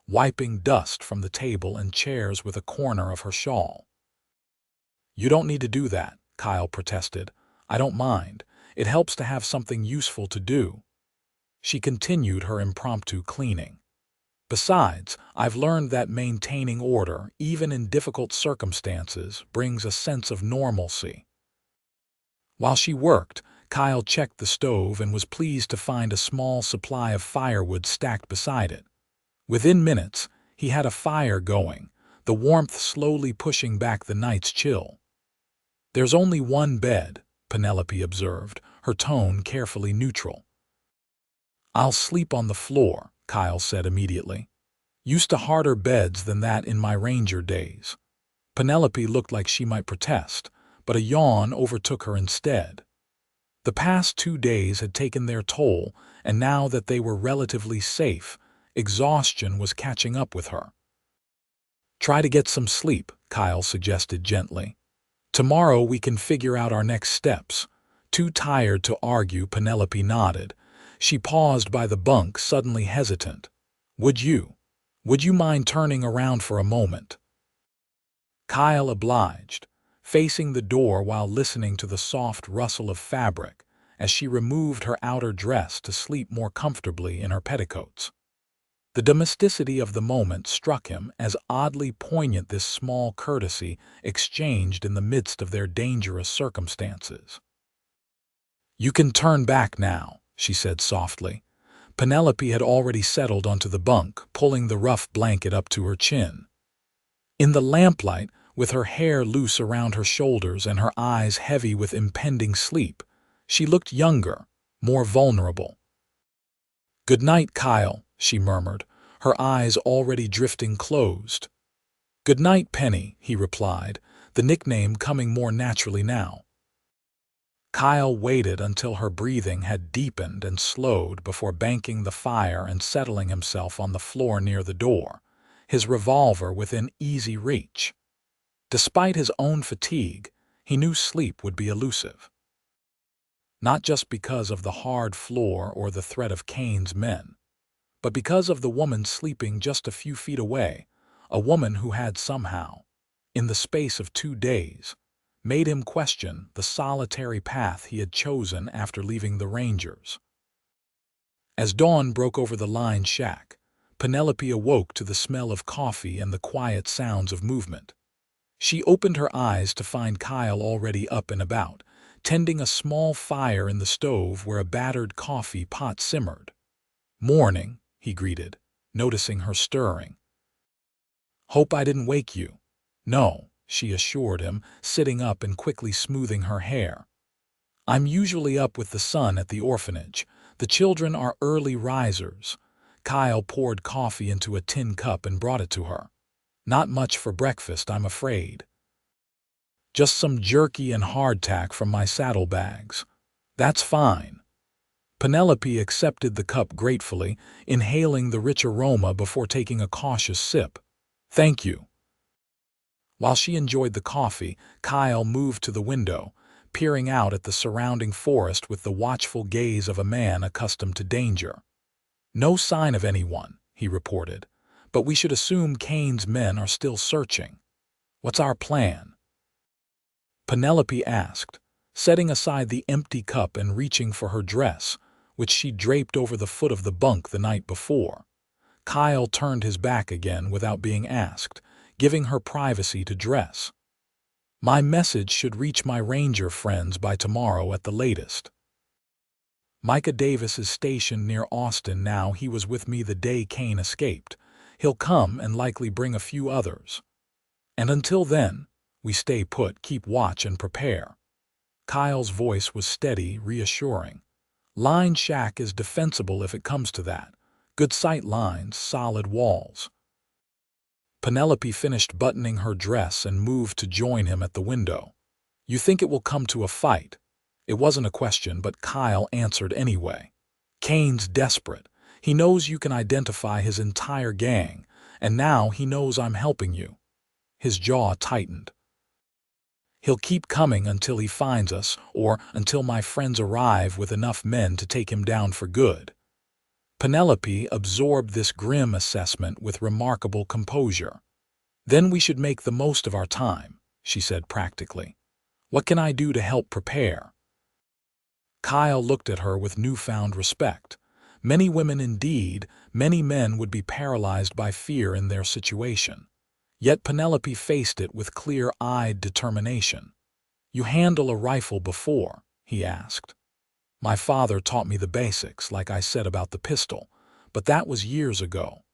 wiping dust from the table and chairs with a corner of her shawl. "You don't need to do that," Kyle protested. "I don't mind. It helps to have something useful to do." She continued her impromptu cleaning. "Besides, I've learned that maintaining order, even in difficult circumstances, brings a sense of normalcy." While she worked, Kyle checked the stove and was pleased to find a small supply of firewood stacked beside it. Within minutes, he had a fire going, the warmth slowly pushing back the night's chill. "There's only one bed," Penelope observed, her tone carefully neutral. "I'll sleep on the floor," Kyle said immediately. "Used to harder beds than that in my ranger days." Penelope looked like she might protest, but a yawn overtook her instead. The past 2 days had taken their toll, and now that they were relatively safe, exhaustion was catching up with her. "Try to get some sleep," Kyle suggested gently. "Tomorrow we can figure out our next steps." Too tired to argue, Penelope nodded. She paused by the bunk, suddenly hesitant. Would you mind turning around for a moment?" Kyle obliged, facing the door while listening to the soft rustle of fabric as she removed her outer dress to sleep more comfortably in her petticoats. The domesticity of the moment struck him as oddly poignant, this small courtesy exchanged in the midst of their dangerous circumstances. "You can turn back now," she said softly. Penelope had already settled onto the bunk, pulling the rough blanket up to her chin. In the lamplight, with her hair loose around her shoulders and her eyes heavy with impending sleep, she looked younger, more vulnerable. "Good night, Kyle," she murmured, her eyes already drifting closed. "Good night, Penny," he replied, the nickname coming more naturally now. Kyle waited until her breathing had deepened and slowed before banking the fire and settling himself on the floor near the door, his revolver within easy reach. Despite his own fatigue, he knew sleep would be elusive. Not just because of the hard floor or the threat of Kane's men, but because of the woman sleeping just a few feet away, a woman who had somehow, in the space of 2 days, made him question the solitary path he had chosen after leaving the Rangers. As dawn broke over the line shack, Penelope awoke to the smell of coffee and the quiet sounds of movement. She opened her eyes to find Kyle already up and about, tending a small fire in the stove where a battered coffee pot simmered. "Morning," he greeted, noticing her stirring. "Hope I didn't wake you." "No," she assured him, sitting up and quickly smoothing her hair. "I'm usually up with the sun at the orphanage. The children are early risers." Kyle poured coffee into a tin cup and brought it to her. "Not much for breakfast, I'm afraid." "Just some jerky and hardtack from my saddlebags." "That's fine." Penelope accepted the cup gratefully, inhaling the rich aroma before taking a cautious sip. "Thank you." While she enjoyed the coffee, Kyle moved to the window, peering out at the surrounding forest with the watchful gaze of a man accustomed to danger. "No sign of anyone," he reported, "but we should assume Kane's men are still searching. What's our plan?" Penelope asked, setting aside the empty cup and reaching for her dress, which she draped over the foot of the bunk the night before. Kyle turned his back again without being asked, giving her privacy to dress. "My message should reach my ranger friends by tomorrow at the latest. Micah Davis is stationed near Austin now. He was with me the day Kane escaped. He'll come and likely bring a few others. And until then, we stay put, keep watch, and prepare." Kyle's voice was steady, reassuring. "Line shack is defensible if it comes to that. Good sight lines, solid walls." Penelope finished buttoning her dress and moved to join him at the window. "You think it will come to a fight?" It wasn't a question, but Kyle answered anyway. "Kane's desperate. He knows you can identify his entire gang, and now he knows I'm helping you." His jaw tightened. "He'll keep coming until he finds us, or until my friends arrive with enough men to take him down for good." Penelope absorbed this grim assessment with remarkable composure. "Then we should make the most of our time," she said practically. "What can I do to help prepare?" Kyle looked at her with newfound respect. Many women indeed, many men would be paralyzed by fear in their situation. Yet Penelope faced it with clear-eyed determination. "You handle a rifle before?" he asked. "My father taught me the basics, like I said about the pistol, but that was years ago."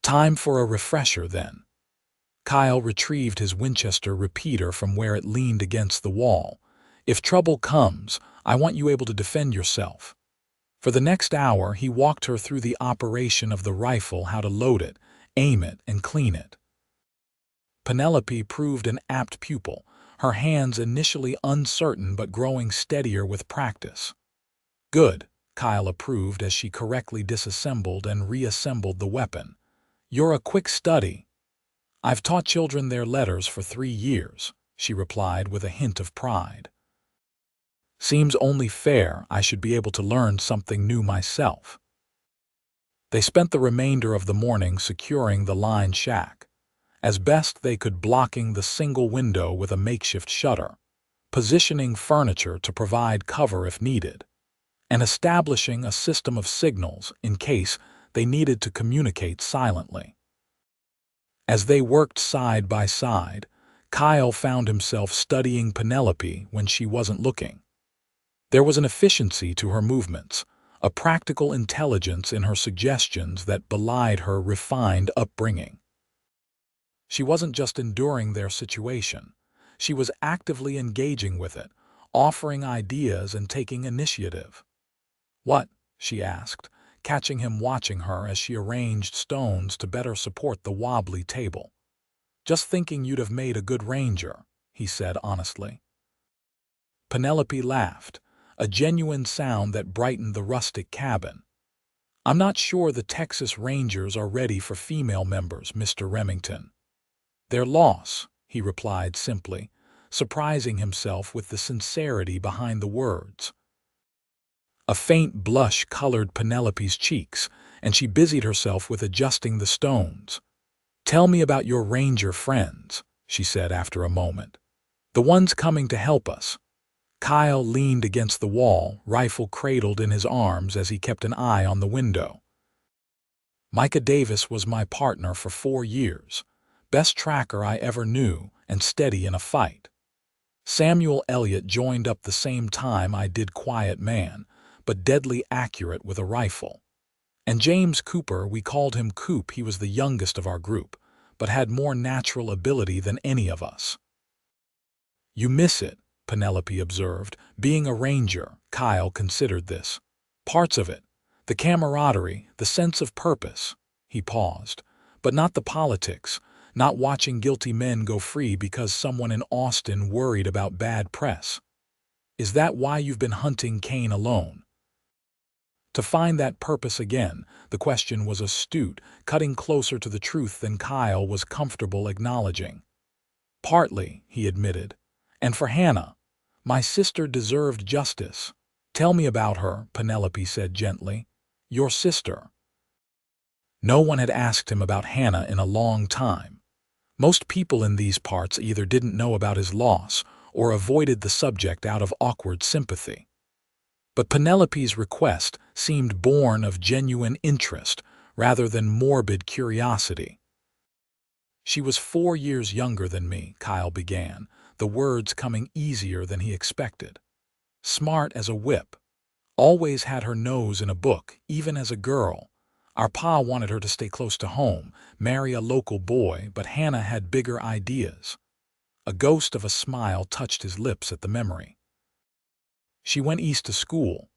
"Time for a refresher, then." Kyle retrieved his Winchester repeater from where it leaned against the wall. "If trouble comes, I want you able to defend yourself." For the next hour, he walked her through the operation of the rifle, how to load it, aim it, and clean it. Penelope proved an apt pupil, her hands initially uncertain but growing steadier with practice. "Good," Kyle approved as she correctly disassembled and reassembled the weapon. "You're a quick study." "I've taught children their letters for 3 years," she replied with a hint of pride. "Seems only fair I should be able to learn something new myself." They spent the remainder of the morning securing the line shack, as best they could, blocking the single window with a makeshift shutter, positioning furniture to provide cover if needed, and establishing a system of signals in case they needed to communicate silently. As they worked side by side, Kyle found himself studying Penelope when she wasn't looking. There was an efficiency to her movements, a practical intelligence in her suggestions that belied her refined upbringing. She wasn't just enduring their situation. She was actively engaging with it, offering ideas and taking initiative. "What?" she asked, catching him watching her as she arranged stones to better support the wobbly table. "Just thinking you'd have made a good ranger," he said honestly. Penelope laughed, a genuine sound that brightened the rustic cabin. "I'm not sure the Texas Rangers are ready for female members, Mr. Remington." "Their loss," he replied simply, surprising himself with the sincerity behind the words. A faint blush colored Penelope's cheeks, and she busied herself with adjusting the stones. "Tell me about your ranger friends," she said after a moment. "The ones coming to help us." Kyle leaned against the wall, rifle cradled in his arms as he kept an eye on the window. "Micah Davis was my partner for 4 years, best tracker I ever knew, and steady in a fight. Samuel Elliott joined up the same time I did, quiet man, but deadly accurate with a rifle. And James Cooper, we called him Coop, he was the youngest of our group, but had more natural ability than any of us." "You miss it," Penelope observed. "Being a ranger," Kyle considered this. "Parts of it. The camaraderie, the sense of purpose." He paused. "But not the politics, not watching guilty men go free because someone in Austin worried about bad press. Is that why you've been hunting Kane alone?" To find that purpose again, the question was astute, cutting closer to the truth than Kyle was comfortable acknowledging. Partly, he admitted. And for Hannah, my sister deserved justice. Tell me about her, Penelope said gently. Your sister. No one had asked him about Hannah in a long time. Most people in these parts either didn't know about his loss or avoided the subject out of awkward sympathy. But Penelope's request seemed born of genuine interest rather than morbid curiosity. She was 4 years younger than me, Kyle began, the words coming easier than he expected. Smart as a whip. Always had her nose in a book, even as a girl. Our pa wanted her to stay close to home, marry a local boy, but Hannah had bigger ideas. A ghost of a smile touched his lips at the memory. She went east to school,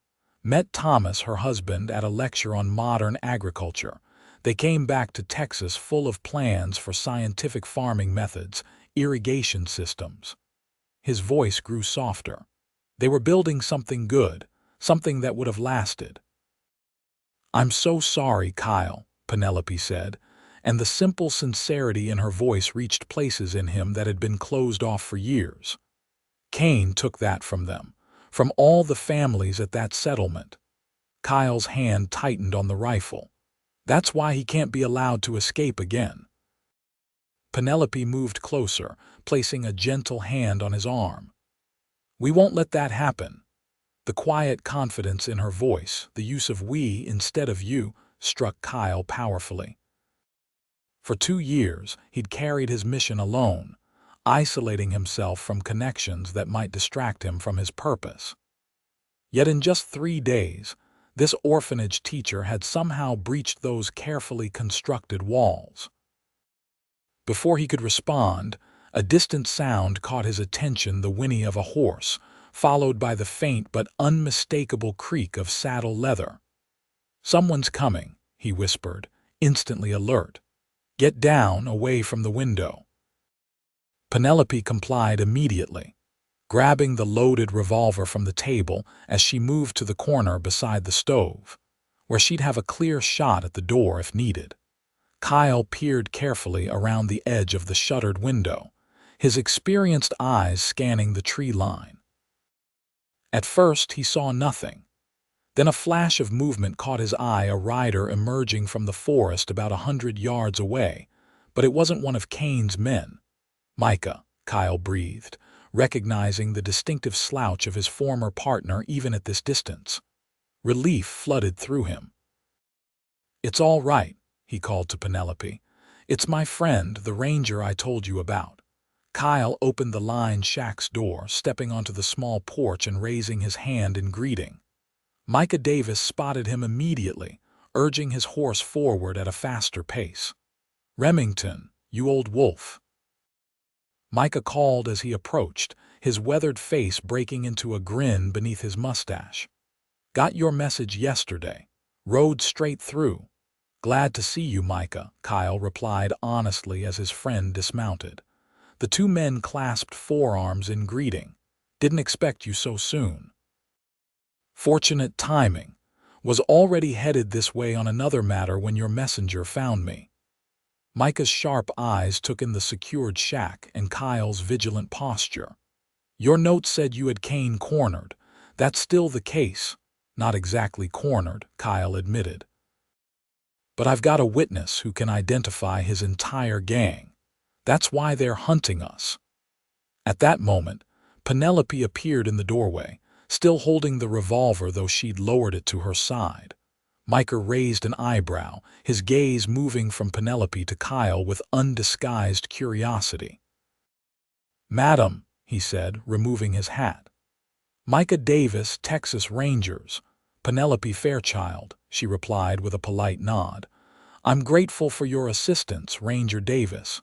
met Thomas, her husband, at a lecture on modern agriculture. They came back to Texas full of plans for scientific farming methods, irrigation systems. His voice grew softer. They were building something good, something that would have lasted. I'm so sorry, Kyle, Penelope said, and the simple sincerity in her voice reached places in him that had been closed off for years. Kane took that from them, from all the families at that settlement. Kyle's hand tightened on the rifle. That's why he can't be allowed to escape again. Penelope moved closer, placing a gentle hand on his arm. We won't let that happen. The quiet confidence in her voice, the use of we instead of you, struck Kyle powerfully. For 2 years, he'd carried his mission alone, isolating himself from connections that might distract him from his purpose. Yet in just 3 days, this orphanage teacher had somehow breached those carefully constructed walls. Before he could respond, a distant sound caught his attention, the whinny of a horse, followed by the faint but unmistakable creak of saddle leather. Someone's coming, he whispered, instantly alert. Get down, away from the window. Penelope complied immediately, grabbing the loaded revolver from the table as she moved to the corner beside the stove, where she'd have a clear shot at the door if needed. Kyle peered carefully around the edge of the shuttered window, his experienced eyes scanning the tree line. At first, he saw nothing. Then a flash of movement caught his eye, a rider emerging from the forest about 100 yards away, but it wasn't one of Kane's men. Micah, Kyle breathed, recognizing the distinctive slouch of his former partner even at this distance. Relief flooded through him. It's all right, he called to Penelope. It's my friend, the ranger I told you about. Kyle opened the lined shack's door, stepping onto the small porch and raising his hand in greeting. Micah Davis spotted him immediately, urging his horse forward at a faster pace. Remington, you old wolf. Micah called as he approached, his weathered face breaking into a grin beneath his mustache. Got your message yesterday. Rode straight through. Glad to see you, Micah, Kyle replied honestly as his friend dismounted. The two men clasped forearms in greeting. Didn't expect you so soon. Fortunate timing. Was already headed this way on another matter when your messenger found me. Micah's sharp eyes took in the secured shack and Kyle's vigilant posture. Your note said you had Kane cornered. That's still the case. Not exactly cornered, Kyle admitted. But I've got a witness who can identify his entire gang. That's why they're hunting us. At that moment, Penelope appeared in the doorway, still holding the revolver though she'd lowered it to her side. Micah raised an eyebrow, his gaze moving from Penelope to Kyle with undisguised curiosity. Madam, he said, removing his hat. Micah Davis, Texas Rangers. Penelope Fairchild, she replied with a polite nod. I'm grateful for your assistance, Ranger Davis.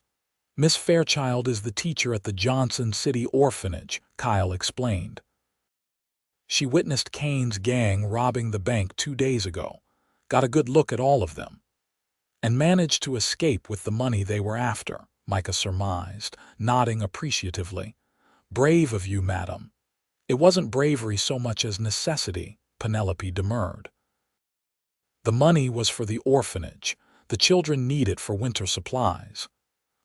Miss Fairchild is the teacher at the Johnson City Orphanage, Kyle explained. She witnessed Kane's gang robbing the bank 2 days ago, got a good look at all of them, and managed to escape with the money they were after, Micah surmised, nodding appreciatively. Brave of you, madam. It wasn't bravery so much as necessity, Penelope demurred. The money was for the orphanage. The children need it for winter supplies.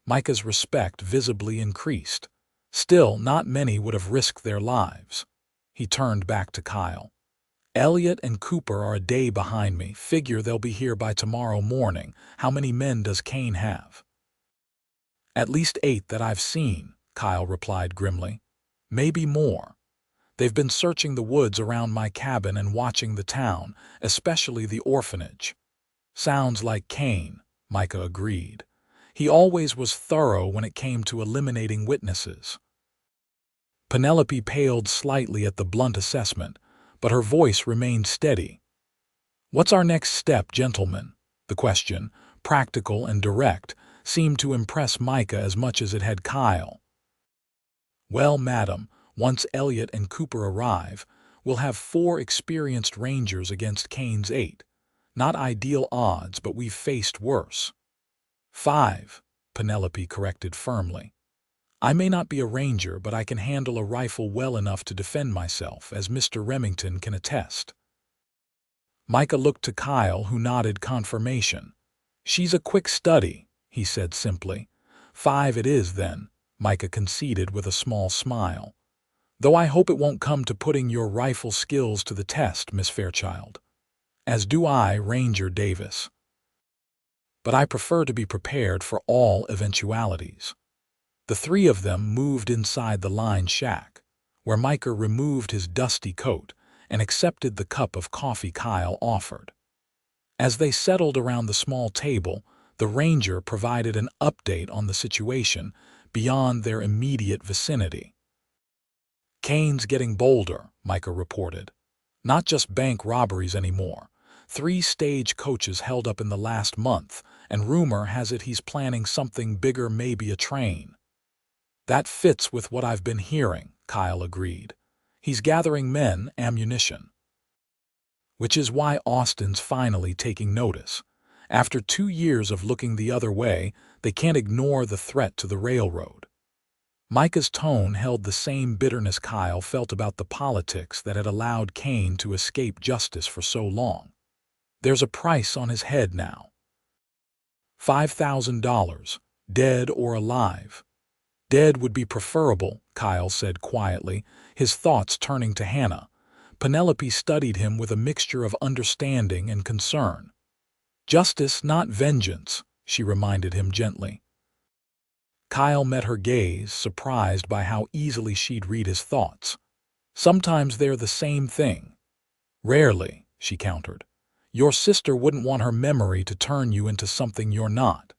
Micah's respect visibly increased. Still, not many would have risked their lives. He turned back to Kyle. Elliot and Cooper are a day behind me. Figure they'll be here by tomorrow morning. How many men does Kane have? At least 8 that I've seen, Kyle replied grimly. Maybe more. They've been searching the woods around my cabin and watching the town, especially the orphanage. Sounds like Kane, Micah agreed. He always was thorough when it came to eliminating witnesses. Penelope paled slightly at the blunt assessment, but her voice remained steady. What's our next step, gentlemen? The question, practical and direct, seemed to impress Micah as much as it had Kyle. Well, madam, once Elliot and Cooper arrive, we'll have 4 experienced rangers against Kane's 8. Not ideal odds, but we've faced worse. 5, Penelope corrected firmly. I may not be a ranger, but I can handle a rifle well enough to defend myself, as Mr. Remington can attest. Micah looked to Kyle, who nodded confirmation. She's a quick study, he said simply. 5 it is, then, Micah conceded with a small smile. Though I hope it won't come to putting your rifle skills to the test, Miss Fairchild. As do I, Ranger Davis. But I prefer to be prepared for all eventualities. The 3 of them moved inside the line shack, where Micah removed his dusty coat and accepted the cup of coffee Kyle offered. As they settled around the small table, the ranger provided an update on the situation beyond their immediate vicinity. Kane's getting bolder, Micah reported. Not just bank robberies anymore. 3 stagecoaches held up in the last month, and rumor has it he's planning something bigger, maybe a train. That fits with what I've been hearing, Kyle agreed. He's gathering men, ammunition. Which is why Austin's finally taking notice. After 2 years of looking the other way, they can't ignore the threat to the railroad. Micah's tone held the same bitterness Kyle felt about the politics that had allowed Kane to escape justice for so long. There's a price on his head now. $5,000, dead or alive. Dead would be preferable, Kyle said quietly, his thoughts turning to Hannah. Penelope studied him with a mixture of understanding and concern. Justice, not vengeance, she reminded him gently. Kyle met her gaze, surprised by how easily she'd read his thoughts. Sometimes they're the same thing. Rarely, she countered. Your sister wouldn't want her memory to turn you into something you're not.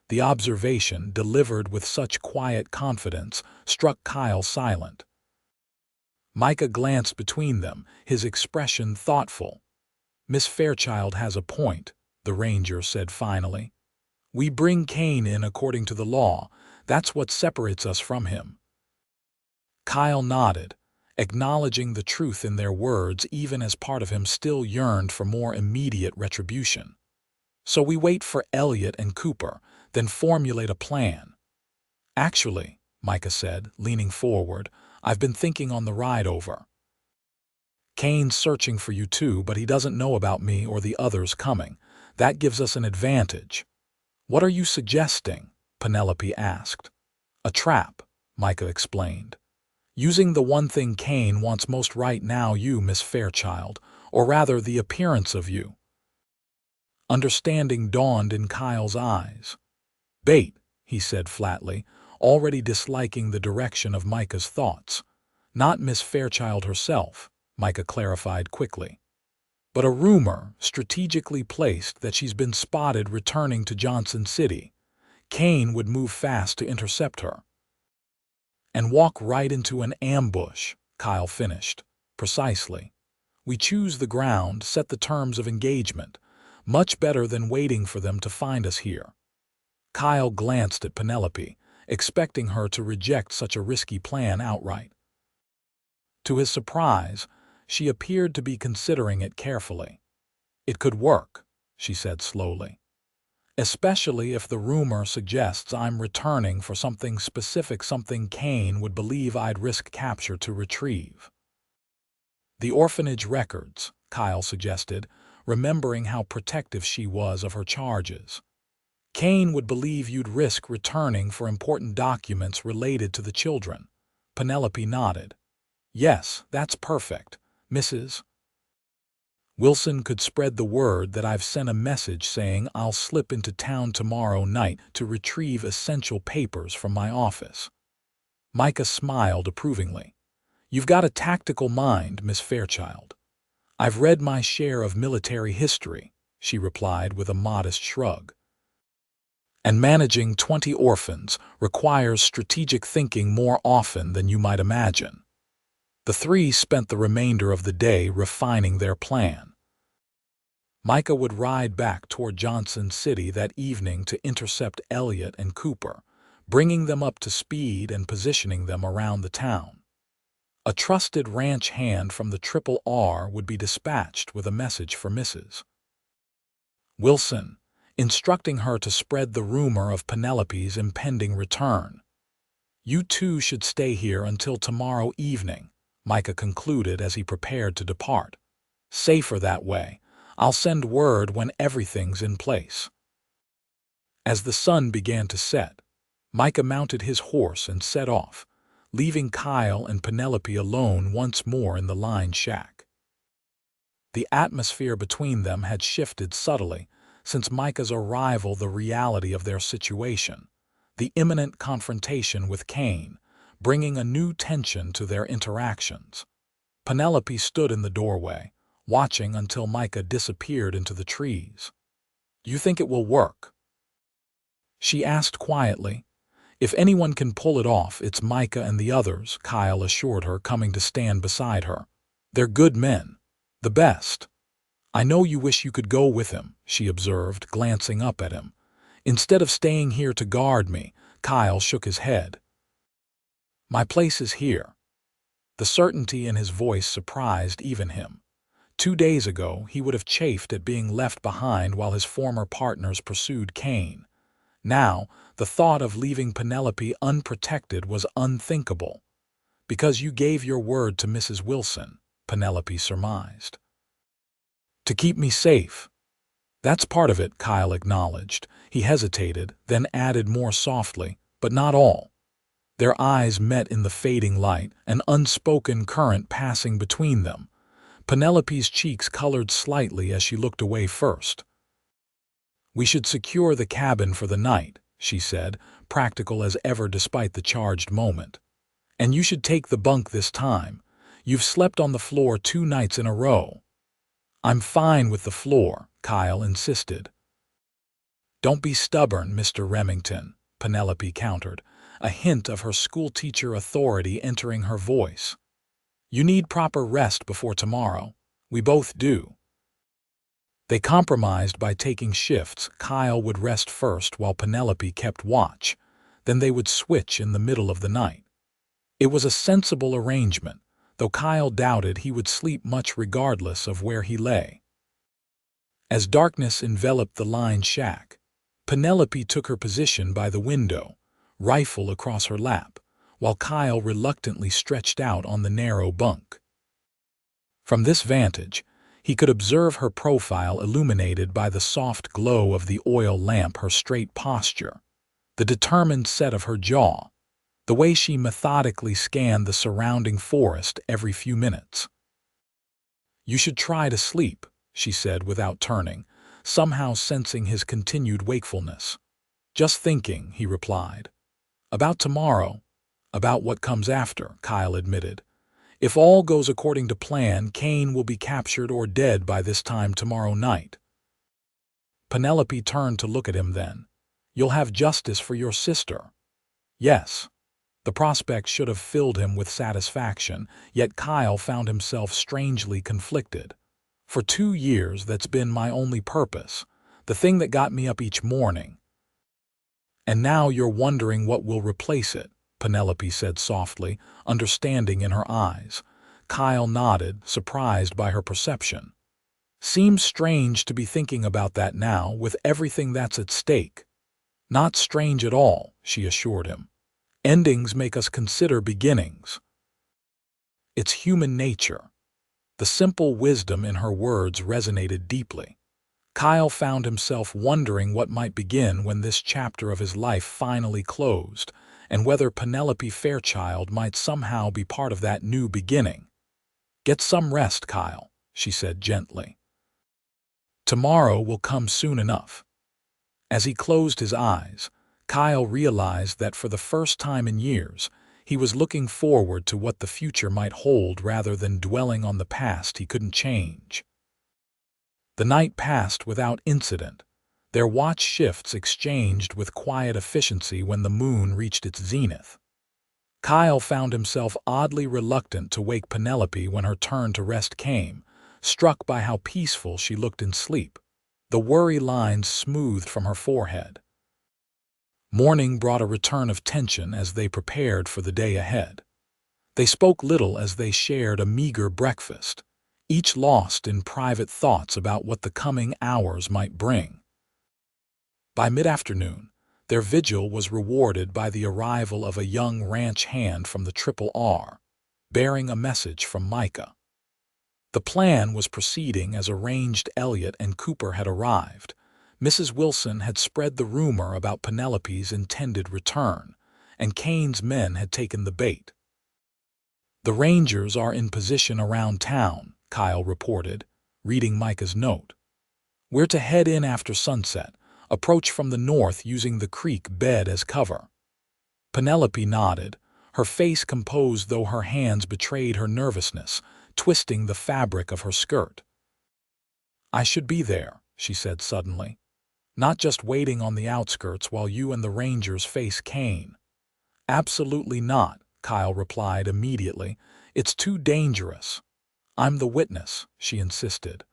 The observation, delivered with such quiet confidence, struck Kyle silent. Micah glanced between them, his expression thoughtful. Miss Fairchild has a point, the ranger said finally. We bring Kane in according to the law. That's what separates us from him. Kyle nodded, acknowledging the truth in their words, even as part of him still yearned for more immediate retribution. So we wait for Elliot and Cooper, then formulate a plan. Actually, Micah said, leaning forward, I've been thinking on the ride over. Kane's searching for you too, but he doesn't know about me or the others coming. That gives us an advantage. What are you suggesting? Penelope asked. A trap, Micah explained. Using the one thing Kane wants most right now, you, Miss Fairchild, or rather the appearance of you. Understanding dawned in Kyle's eyes. Bait, he said flatly, already disliking the direction of Micah's thoughts. Not Miss Fairchild herself, Micah clarified quickly. But a rumor, strategically placed, that she's been spotted returning to Johnson City. Kane would move fast to intercept her. And walk right into an ambush, Kyle finished. Precisely. We choose the ground, set the terms of engagement. Much better than waiting for them to find us here. Kyle glanced at Penelope, expecting her to reject such a risky plan outright. To his surprise, she appeared to be considering it carefully. It could work, she said slowly. Especially if the rumor suggests I'm returning for something specific, something Kane would believe I'd risk capture to retrieve. The orphanage records, Kyle suggested, remembering how protective she was of her charges. Kane would believe you'd risk returning for important documents related to the children. Penelope nodded. Yes, that's perfect, Mrs. Wilson could spread the word that I've sent a message saying I'll slip into town tomorrow night to retrieve essential papers from my office. Micah smiled approvingly. You've got a tactical mind, Miss Fairchild. I've read my share of military history, she replied with a modest shrug. And managing 20 orphans requires strategic thinking more often than you might imagine. The three spent the remainder of the day refining their plan. Micah would ride back toward Johnson City that evening to intercept Elliot and Cooper, bringing them up to speed and positioning them around the town. A trusted ranch hand from the Triple R would be dispatched with a message for Mrs. Wilson, instructing her to spread the rumor of Penelope's impending return. You two should stay here until tomorrow evening, Micah concluded as he prepared to depart. Safer that way. I'll send word when everything's in place. As the sun began to set, Micah mounted his horse and set off, leaving Kyle and Penelope alone once more in the line shack. The atmosphere between them had shifted subtly since Micah's arrival. The reality of their situation, the imminent confrontation with Kane, bringing a new tension to their interactions. Penelope stood in the doorway, watching until Micah disappeared into the trees. "You think it will work?" she asked quietly. "If anyone can pull it off, it's Micah and the others," Kyle assured her, coming to stand beside her. "They're good men. The best." "I know you wish you could go with him," she observed, glancing up at him. "Instead of staying here to guard me," Kyle shook his head. "My place is here." The certainty in his voice surprised even him. 2 days ago, he would have chafed at being left behind while his former partners pursued Kane. Now, the thought of leaving Penelope unprotected was unthinkable. "Because you gave your word to Mrs. Wilson," Penelope surmised. "To keep me safe." "That's part of it," Kyle acknowledged. He hesitated, then added more softly, "but not all." Their eyes met in the fading light, an unspoken current passing between them. Penelope's cheeks colored slightly as she looked away first. "We should secure the cabin for the night," she said, practical as ever despite the charged moment. "And you should take the bunk this time. You've slept on the floor 2 nights in a row." "I'm fine with the floor," Kyle insisted. "Don't be stubborn, Mr. Remington," Penelope countered, a hint of her schoolteacher authority entering her voice. "You need proper rest before tomorrow. We both do." They compromised by taking shifts. Kyle would rest first while Penelope kept watch. Then they would switch in the middle of the night. It was a sensible arrangement, though Kyle doubted he would sleep much regardless of where he lay. As darkness enveloped the line shack, Penelope took her position by the window, rifle across her lap, while Kyle reluctantly stretched out on the narrow bunk. From this vantage, he could observe her profile illuminated by the soft glow of the oil lamp, her straight posture, the determined set of her jaw, the way she methodically scanned the surrounding forest every few minutes. "You should try to sleep," she said without turning, somehow sensing his continued wakefulness. "Just thinking," he replied. "About tomorrow. About what comes after," Kyle admitted. "If all goes according to plan, Kane will be captured or dead by this time tomorrow night." Penelope turned to look at him then. "You'll have justice for your sister." "Yes." The prospect should have filled him with satisfaction, yet Kyle found himself strangely conflicted. "For 2 years, that's been my only purpose, the thing that got me up each morning. And now you're wondering what will replace it," Penelope said softly, understanding in her eyes. Kyle nodded, surprised by her perception. "Seems strange to be thinking about that now, with everything that's at stake." "Not strange at all," she assured him. "Endings make us consider beginnings. It's human nature." The simple wisdom in her words resonated deeply. Kyle found himself wondering what might begin when this chapter of his life finally closed, and whether Penelope Fairchild might somehow be part of that new beginning. "Get some rest, Kyle," she said gently. "Tomorrow will come soon enough." As he closed his eyes, Kyle realized that for the first time in years, he was looking forward to what the future might hold rather than dwelling on the past he couldn't change. The night passed without incident, their watch shifts exchanged with quiet efficiency when the moon reached its zenith. Kyle found himself oddly reluctant to wake Penelope when her turn to rest came, struck by how peaceful she looked in sleep, the worry lines smoothed from her forehead. Morning brought a return of tension as they prepared for the day ahead. They spoke little as they shared a meager breakfast, each lost in private thoughts about what the coming hours might bring. By mid-afternoon, their vigil was rewarded by the arrival of a young ranch hand from the Triple R, bearing a message from Micah. The plan was proceeding as arranged. Elliot and Cooper had arrived. Mrs. Wilson had spread the rumor about Penelope's intended return, and Kane's men had taken the bait. "The Rangers are in position around town," Kyle reported, reading Micah's note. "We're to head in after sunset, approach from the north using the creek bed as cover." Penelope nodded, her face composed though her hands betrayed her nervousness, twisting the fabric of her skirt. "I should be there," she said suddenly. "Not just waiting on the outskirts while you and the Rangers face Kane." "Absolutely not," Kyle replied immediately. "It's too dangerous." "I'm the witness," she insisted.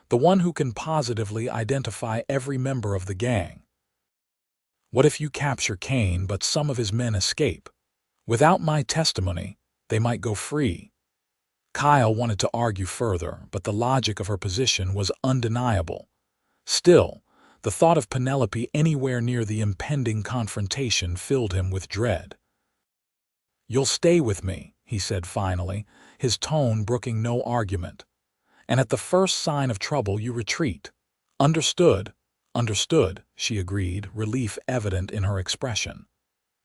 "The one who can positively identify every member of the gang." "What if you capture Kane but some of his men escape? Without my testimony, they might go free." Kyle wanted to argue further, but the logic of her position was undeniable. Still, the thought of Penelope anywhere near the impending confrontation filled him with dread. "You'll stay with me," he said finally, his tone brooking no argument. "And at the first sign of trouble you retreat." "Understood." "Understood," she agreed, relief evident in her expression.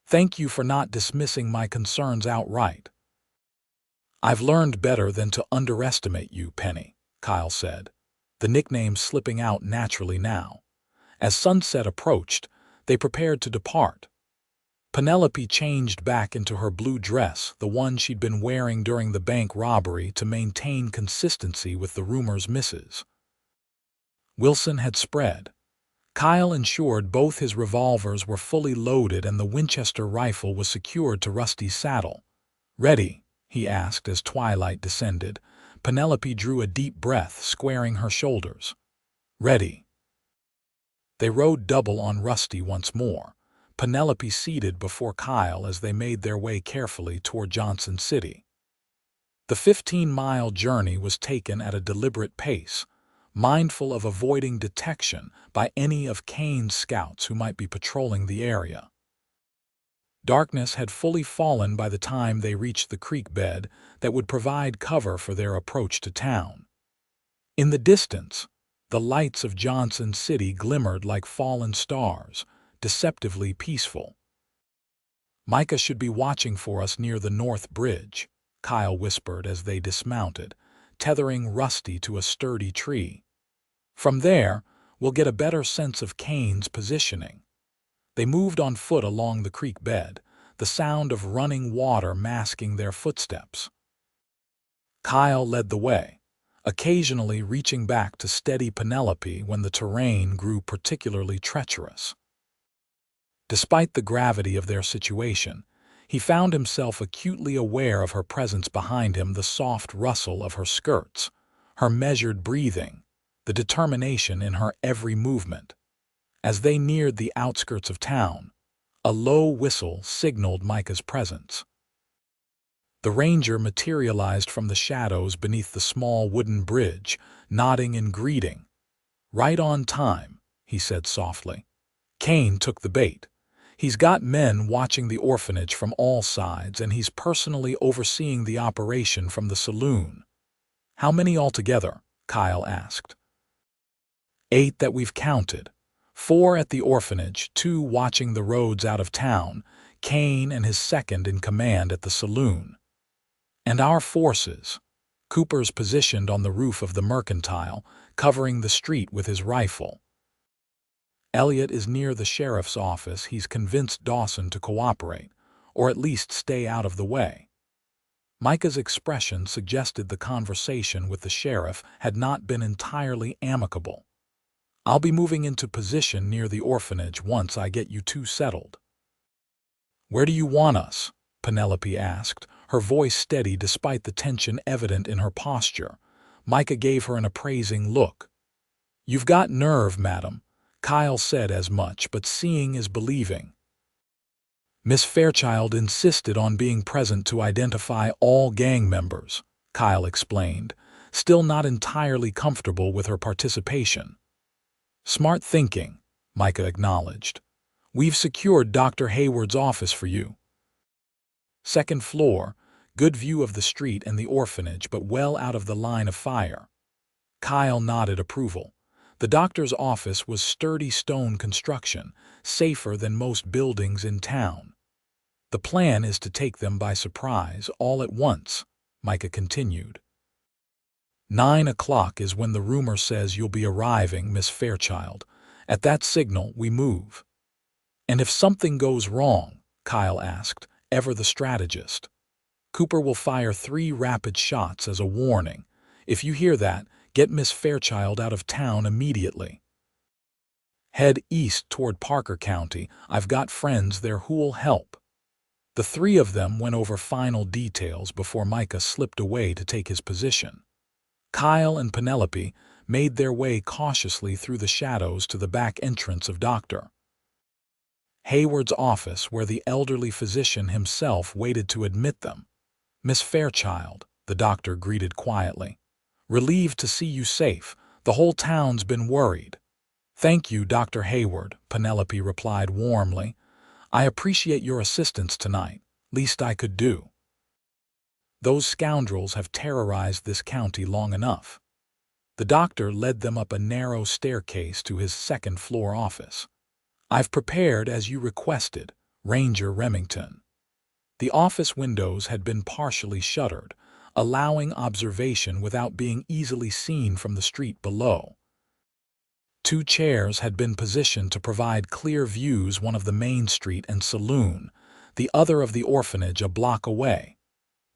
"Thank you for not dismissing my concerns outright." "I've learned better than to underestimate you, Penny," Kyle said, the nickname slipping out naturally now. As sunset approached, they prepared to depart. Penelope changed back into her blue dress, the one she'd been wearing during the bank robbery to maintain consistency with the rumor's misses. Wilson had spread. Kyle ensured both his revolvers were fully loaded and the Winchester rifle was secured to Rusty's saddle. "Ready?" he asked as twilight descended. Penelope drew a deep breath, squaring her shoulders. "Ready." They rode double on Rusty once more, Penelope seated before Kyle as they made their way carefully toward Johnson City. The 15-mile journey was taken at a deliberate pace, mindful of avoiding detection by any of Kane's scouts who might be patrolling the area. Darkness had fully fallen by the time they reached the creek bed that would provide cover for their approach to town. In the distance, the lights of Johnson City glimmered like fallen stars, deceptively peaceful. "Micah should be watching for us near the North Bridge," Kyle whispered as they dismounted, tethering Rusty to a sturdy tree. "From there, we'll get a better sense of Kane's positioning." They moved on foot along the creek bed, the sound of running water masking their footsteps. Kyle led the way, occasionally reaching back to steady Penelope when the terrain grew particularly treacherous. Despite the gravity of their situation, he found himself acutely aware of her presence behind him, the soft rustle of her skirts, her measured breathing, the determination in her every movement. As they neared the outskirts of town, a low whistle signaled Micah's presence. The ranger materialized from the shadows beneath the small wooden bridge, nodding in greeting. "Right on time," he said softly. "Kane took the bait. He's got men watching the orphanage from all sides, and he's personally overseeing the operation from the saloon." "How many altogether?" Kyle asked. 8 that we've counted. 4 at the orphanage, 2 watching the roads out of town, Kane and his second in command at the saloon. And our forces. Cooper's positioned on the roof of the Mercantile, covering the street with his rifle. Elliot is near the sheriff's office. He's convinced Dawson to cooperate, or at least stay out of the way. Micah's expression suggested the conversation with the sheriff had not been entirely amicable. I'll be moving into position near the orphanage once I get you two settled. Where do you want us? Penelope asked, her voice steady despite the tension evident in her posture. Micah gave her an appraising look. You've got nerve, madam. Kyle said as much, but seeing is believing. Miss Fairchild insisted on being present to identify all gang members, Kyle explained, still not entirely comfortable with her participation. Smart thinking, Micah acknowledged. We've secured Dr. Hayward's office for you. Second floor, good view of the street and the orphanage, but well out of the line of fire. Kyle nodded approval. The doctor's office was sturdy stone construction, safer than most buildings in town. The plan is to take them by surprise all at once, Micah continued. 9 o'clock is when the rumor says you'll be arriving, Miss Fairchild. At that signal, we move. And if something goes wrong, Kyle asked, ever the strategist. Cooper will fire 3 rapid shots as a warning. If you hear that, get Miss Fairchild out of town immediately. Head east toward Parker County. I've got friends there who'll help. The 3 of them went over final details before Micah slipped away to take his position. Kyle and Penelope made their way cautiously through the shadows to the back entrance of Dr. Hayward's office, where the elderly physician himself waited to admit them. Miss Fairchild, the doctor greeted quietly. Relieved to see you safe. The whole town's been worried. Thank you, Dr. Hayward, Penelope replied warmly. I appreciate your assistance tonight. Least I could do. Those scoundrels have terrorized this county long enough. The doctor led them up a narrow staircase to his second-floor office. I've prepared as you requested, Ranger Remington. The office windows had been partially shuttered, allowing observation without being easily seen from the street below. 2 chairs had been positioned to provide clear views, one of the main street and saloon, the other of the orphanage a block away.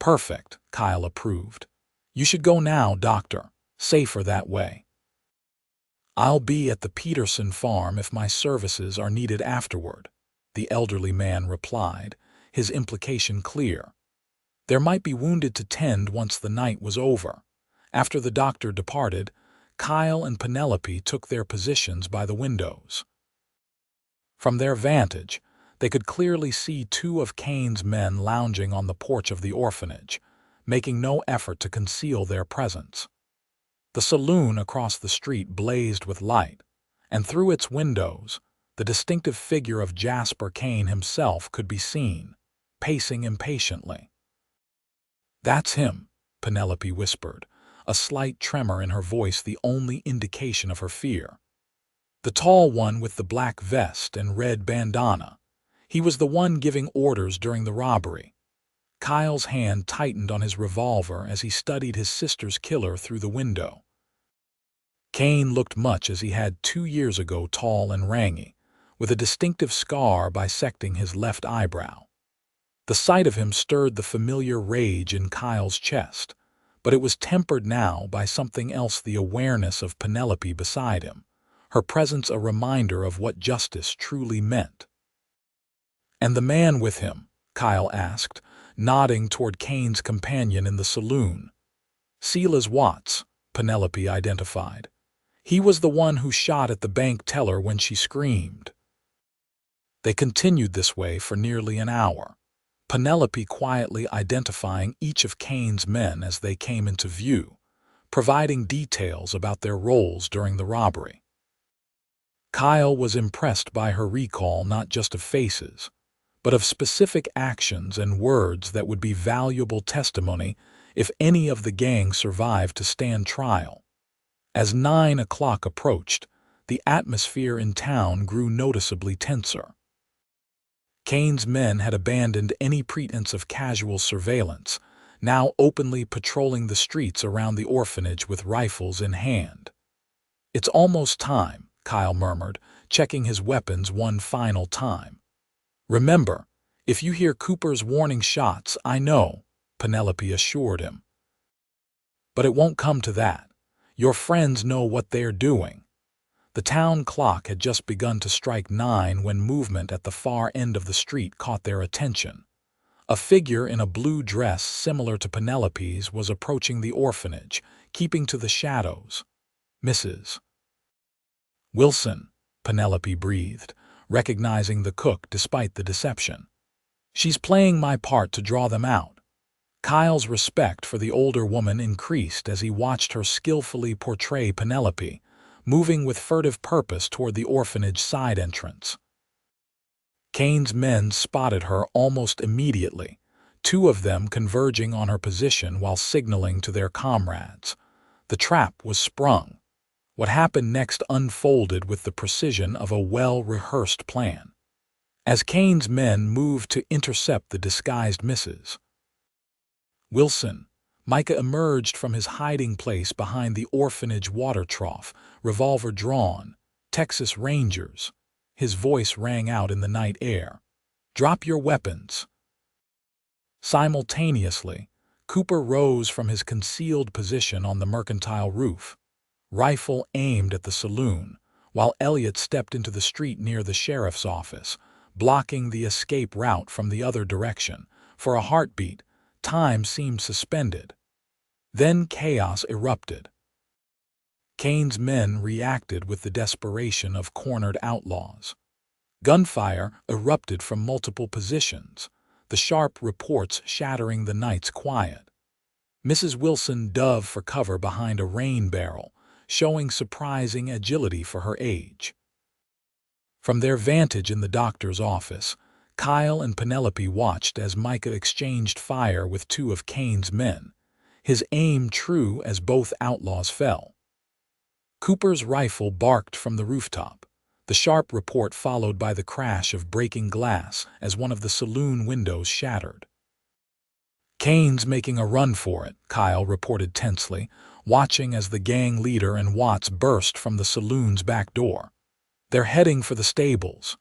Perfect, Kyle approved. You should go now, Doctor. Safer that way. I'll be at the Peterson farm if my services are needed afterward, the elderly man replied, his implication clear. There might be wounded to tend once the night was over. After the doctor departed, Kyle and Penelope took their positions by the windows. From their vantage, they could clearly see 2 of Kane's men lounging on the porch of the orphanage, making no effort to conceal their presence. The saloon across the street blazed with light, and through its windows, the distinctive figure of Jasper Kane himself could be seen, pacing impatiently. That's him, Penelope whispered, a slight tremor in her voice the only indication of her fear. The tall one with the black vest and red bandana. He was the one giving orders during the robbery. Kyle's hand tightened on his revolver as he studied his sister's killer through the window. Kane looked much as he had 2 years ago, tall and rangy, with a distinctive scar bisecting his left eyebrow. The sight of him stirred the familiar rage in Kyle's chest, but it was tempered now by something else, the awareness of Penelope beside him, her presence a reminder of what justice truly meant. And the man with him? Kyle asked, nodding toward Kane's companion in the saloon. Silas Watts, Penelope identified. He was the one who shot at the bank teller when she screamed. They continued this way for nearly an hour, Penelope quietly identifying each of Kane's men as they came into view, providing details about their roles during the robbery. Kyle was impressed by her recall not just of faces, but of specific actions and words that would be valuable testimony if any of the gang survived to stand trial. As 9 o'clock approached, the atmosphere in town grew noticeably tenser. Kane's men had abandoned any pretense of casual surveillance, now openly patrolling the streets around the orphanage with rifles in hand. "It's almost time," Kyle murmured, checking his weapons one final time. "Remember, if you hear Cooper's warning shots, I know," Penelope assured him. "But it won't come to that. Your friends know what they're doing." The town clock had just begun to strike 9 when movement at the far end of the street caught their attention. A figure in a blue dress similar to Penelope's was approaching the orphanage, keeping to the shadows. "Mrs. Wilson," Penelope breathed, recognizing the cook despite the deception. "She's playing my part to draw them out." Kyle's respect for the older woman increased as he watched her skillfully portray Penelope, moving with furtive purpose toward the orphanage side entrance. Kane's men spotted her almost immediately, 2 of them converging on her position while signaling to their comrades. The trap was sprung. What happened next unfolded with the precision of a well-rehearsed plan. As Kane's men moved to intercept the disguised Mrs. Wilson, Micah emerged from his hiding place behind the orphanage water trough, revolver drawn. "Texas Rangers," his voice rang out in the night air. "Drop your weapons." Simultaneously, Cooper rose from his concealed position on the mercantile roof, rifle aimed at the saloon, while Elliot stepped into the street near the sheriff's office, blocking the escape route from the other direction. For a heartbeat, time seemed suspended. Then chaos erupted. Kane's men reacted with the desperation of cornered outlaws. Gunfire erupted from multiple positions, the sharp reports shattering the night's quiet. Mrs. Wilson dove for cover behind a rain barrel, showing surprising agility for her age. From their vantage in the doctor's office, Kyle and Penelope watched as Micah exchanged fire with 2 of Kane's men, his aim true as both outlaws fell. Cooper's rifle barked from the rooftop, the sharp report followed by the crash of breaking glass as one of the saloon windows shattered. "Kane's making a run for it," Kyle reported tensely, watching as the gang leader and Watts burst from the saloon's back door. "They're heading for the stables."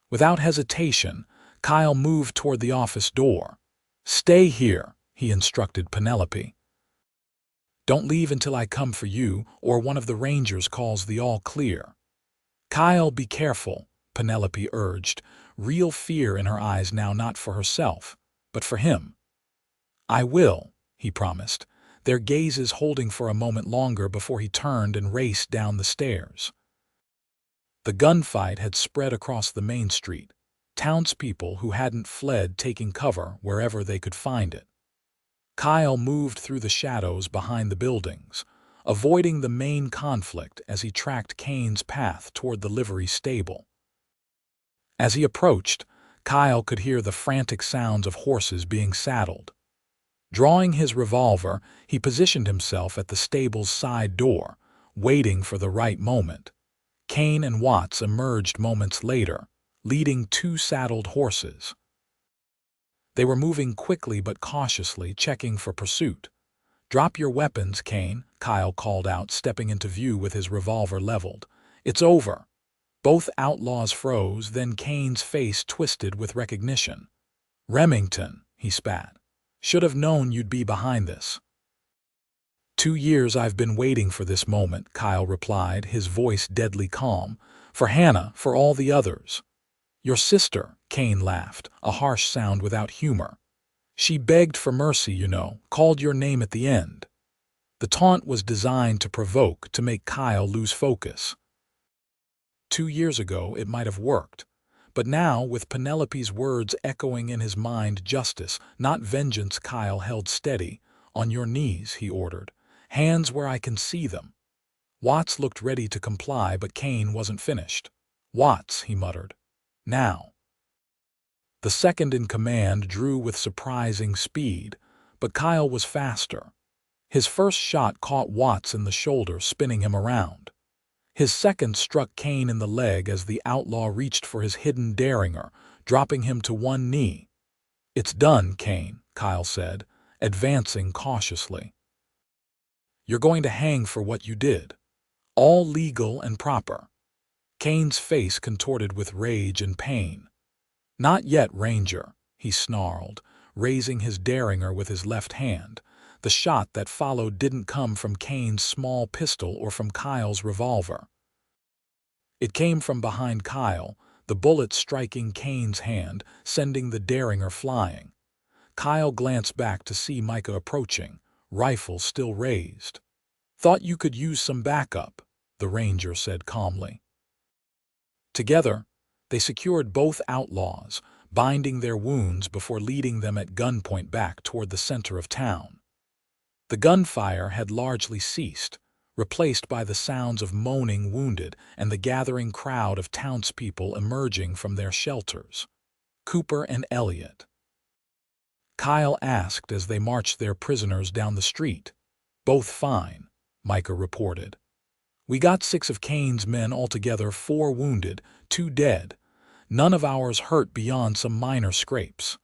Without hesitation, Kyle moved toward the office door. "Stay here," he instructed Penelope. "Don't leave until I come for you or one of the Rangers calls the all clear." "Kyle, be careful," Penelope urged, real fear in her eyes now, not for herself, but for him. "I will," he promised, their gazes holding for a moment longer before he turned and raced down the stairs. The gunfight had spread across the main street, townspeople who hadn't fled taking cover wherever they could find it. Kyle moved through the shadows behind the buildings, avoiding the main conflict as he tracked Kane's path toward the livery stable. As he approached, Kyle could hear the frantic sounds of horses being saddled. Drawing his revolver, he positioned himself at the stable's side door, waiting for the right moment. Kane and Watts emerged moments later, leading 2 saddled horses. They were moving quickly but cautiously, checking for pursuit. "Drop your weapons, Kane," Kyle called out, stepping into view with his revolver leveled. "It's over." Both outlaws froze, then Kane's face twisted with recognition. "Remington," he spat. "Should have known you'd be behind this." 2 years I've been waiting for this moment," Kyle replied, his voice deadly calm. "For Hannah, for all the others." "Your sister," Kane laughed, a harsh sound without humor. "She begged for mercy, you know, called your name at the end." The taunt was designed to provoke, to make Kyle lose focus. 2 years ago it might have worked, but now, with Penelope's words echoing in his mind, justice, not vengeance, Kyle held steady. "On your knees," he ordered. "Hands where I can see them." Watts looked ready to comply, but Kane wasn't finished. "Watts," he muttered. "Now." The second in command drew with surprising speed, but Kyle was faster. His first shot caught Watts in the shoulder, spinning him around. His second struck Kane in the leg as the outlaw reached for his hidden derringer, dropping him to one knee. "It's done, Kane," Kyle said, advancing cautiously. "You're going to hang for what you did. All legal and proper." Kane's face contorted with rage and pain. "Not yet, Ranger," he snarled, raising his derringer with his left hand. The shot that followed didn't come from Kane's small pistol or from Kyle's revolver. It came from behind Kyle, the bullet striking Kane's hand, sending the derringer flying. Kyle glanced back to see Micah approaching, rifle still raised. "Thought you could use some backup," the Ranger said calmly. Together, they secured both outlaws, binding their wounds before leading them at gunpoint back toward the center of town. The gunfire had largely ceased, replaced by the sounds of moaning wounded and the gathering crowd of townspeople emerging from their shelters. "Cooper and Elliot?" Kyle asked as they marched their prisoners down the street. "Both fine," Micah reported. "We got 6 of Kane's men altogether, 4 wounded, 2 dead. None of ours hurt beyond some minor scrapes."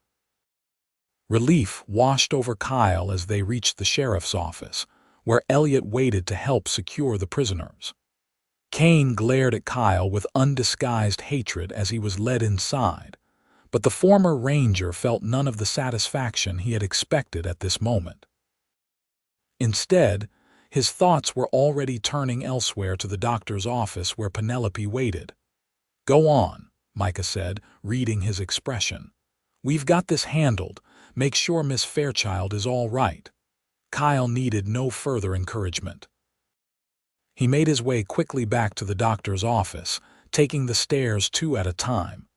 Relief washed over Kyle as they reached the sheriff's office, where Elliot waited to help secure the prisoners. Kane glared at Kyle with undisguised hatred as he was led inside, but the former Ranger felt none of the satisfaction he had expected at this moment. Instead, his thoughts were already turning elsewhere, to the doctor's office where Penelope waited. "Go on," Micah said, reading his expression. "We've got this handled. Make sure Miss Fairchild is all right." Kyle needed no further encouragement. He made his way quickly back to the doctor's office, taking the stairs 2 at a time.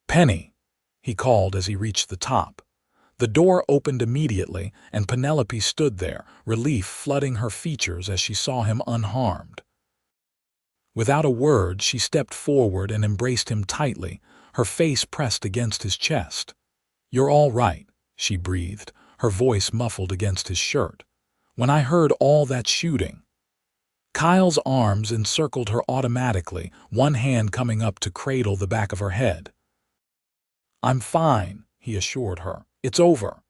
"Penny," he called as he reached the top. The door opened immediately, and Penelope stood there, relief flooding her features as she saw him unharmed. Without a word, she stepped forward and embraced him tightly, her face pressed against his chest. "You're all right," she breathed, her voice muffled against his shirt. "When I heard all that shooting—" Kyle's arms encircled her automatically, one hand coming up to cradle the back of her head. "I'm fine," he assured her. "It's over.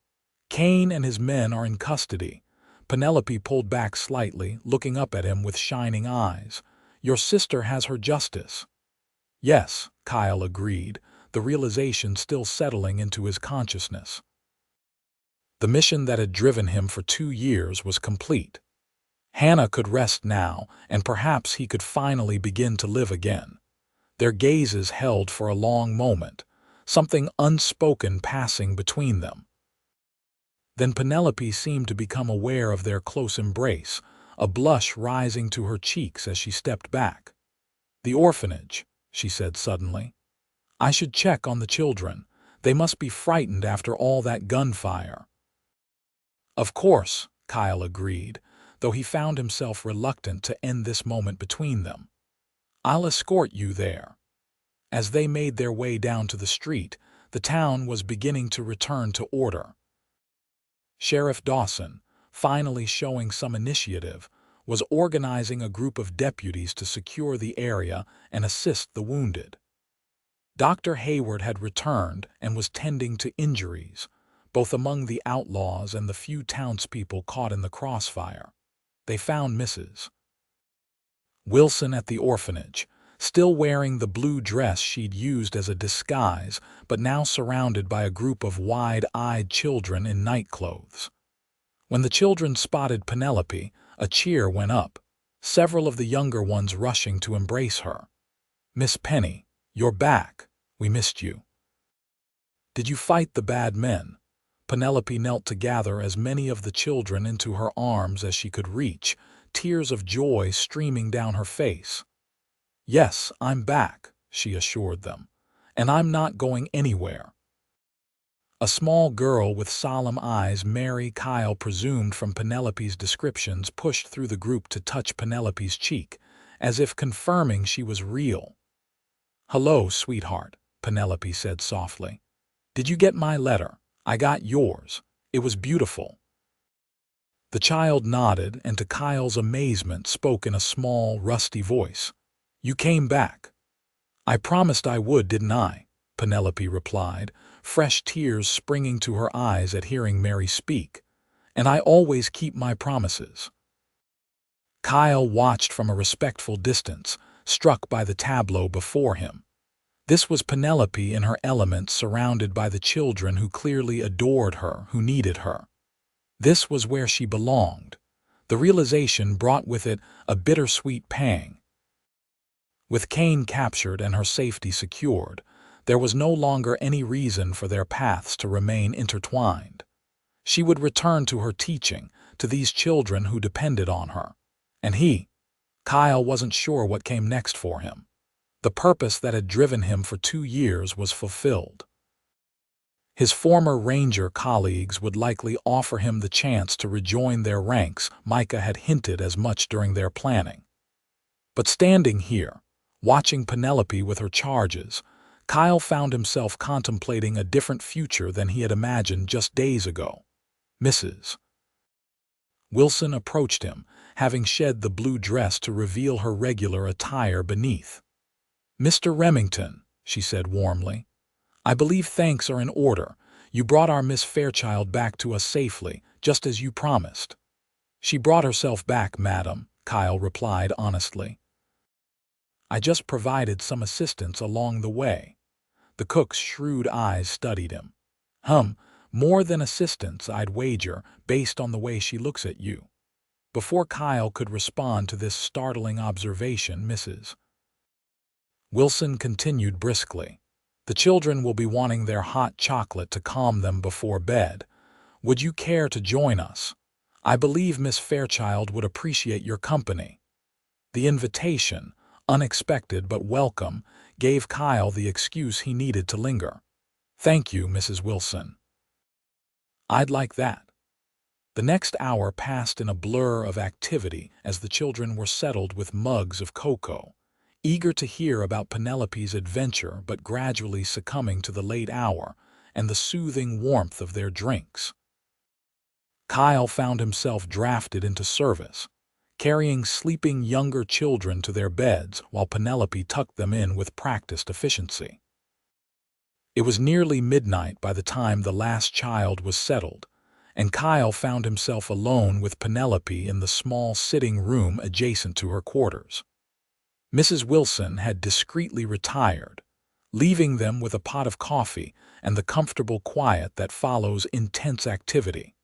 Kane and his men are in custody." Penelope pulled back slightly, looking up at him with shining eyes. "Your sister has her justice." "Yes," Kyle agreed, the realization still settling into his consciousness. The mission that had driven him for 2 years was complete. Hannah could rest now, and perhaps he could finally begin to live again. Their gazes held for a long moment, something unspoken passing between them. Then Penelope seemed to become aware of their close embrace, a blush rising to her cheeks as she stepped back. "The orphanage," she said suddenly. "I should check on the children. They must be frightened after all that gunfire." "Of course," Kyle agreed, though he found himself reluctant to end this moment between them. "I'll escort you there." As they made their way down to the street, the town was beginning to return to order. Sheriff Dawson, finally showing some initiative, was organizing a group of deputies to secure the area and assist the wounded. Dr. Hayward had returned and was tending to injuries, both among the outlaws and the few townspeople caught in the crossfire. They found Mrs. Wilson at the orphanage, still wearing the blue dress she'd used as a disguise, but now surrounded by a group of wide-eyed children in nightclothes. When the children spotted Penelope, a cheer went up, several of the younger ones rushing to embrace her. "Miss Penny, you're back. We missed you." "Did you fight the bad men?" Penelope knelt to gather as many of the children into her arms as she could reach, tears of joy streaming down her face. "Yes, I'm back," she assured them, "and I'm not going anywhere." A small girl with solemn eyes, Mary, Kyle presumed from Penelope's descriptions, pushed through the group to touch Penelope's cheek, as if confirming she was real. "Hello, sweetheart," Penelope said softly. "Did you get my letter?" "I got yours. It was beautiful." The child nodded and to Kyle's amazement spoke in a small, rusty voice. "You came back." "I promised I would, didn't I?" Penelope replied, fresh tears springing to her eyes at hearing Mary speak. "And I always keep my promises." Kyle watched from a respectful distance, struck by the tableau before him. This was Penelope in her element, surrounded by the children who clearly adored her, who needed her. This was where she belonged. The realization brought with it a bittersweet pang. With Kane captured and her safety secured, there was no longer any reason for their paths to remain intertwined. She would return to her teaching, to these children who depended on her. And Kyle wasn't sure what came next for him. The purpose that had driven him for 2 years was fulfilled. His former ranger colleagues would likely offer him the chance to rejoin their ranks. Micah had hinted as much during their planning. But standing here, watching Penelope with her charges, Kyle found himself contemplating a different future than he had imagined just days ago. Mrs. Wilson approached him, having shed the blue dress to reveal her regular attire beneath. "Mr. Remington," she said warmly, "I believe thanks are in order. You brought our Miss Fairchild back to us safely, just as you promised." "She brought herself back, madam," Kyle replied honestly. "I just provided some assistance along the way." The cook's shrewd eyes studied him. More than assistance, I'd wager, based on the way she looks at you." Before Kyle could respond to this startling observation, Mrs. Wilson continued briskly. "The children will be wanting their hot chocolate to calm them before bed. Would you care to join us? I believe Miss Fairchild would appreciate your company." The invitation, unexpected but welcome, gave Kyle the excuse he needed to linger. "Thank you, Mrs. Wilson. I'd like that." The next hour passed in a blur of activity as the children were settled with mugs of cocoa, eager to hear about Penelope's adventure but gradually succumbing to the late hour and the soothing warmth of their drinks. Kyle found himself drafted into service, carrying sleeping younger children to their beds while Penelope tucked them in with practiced efficiency. It was nearly midnight by the time the last child was settled, and Kyle found himself alone with Penelope in the small sitting room adjacent to her quarters. Mrs. Wilson had discreetly retired, leaving them with a pot of coffee and the comfortable quiet that follows intense activity.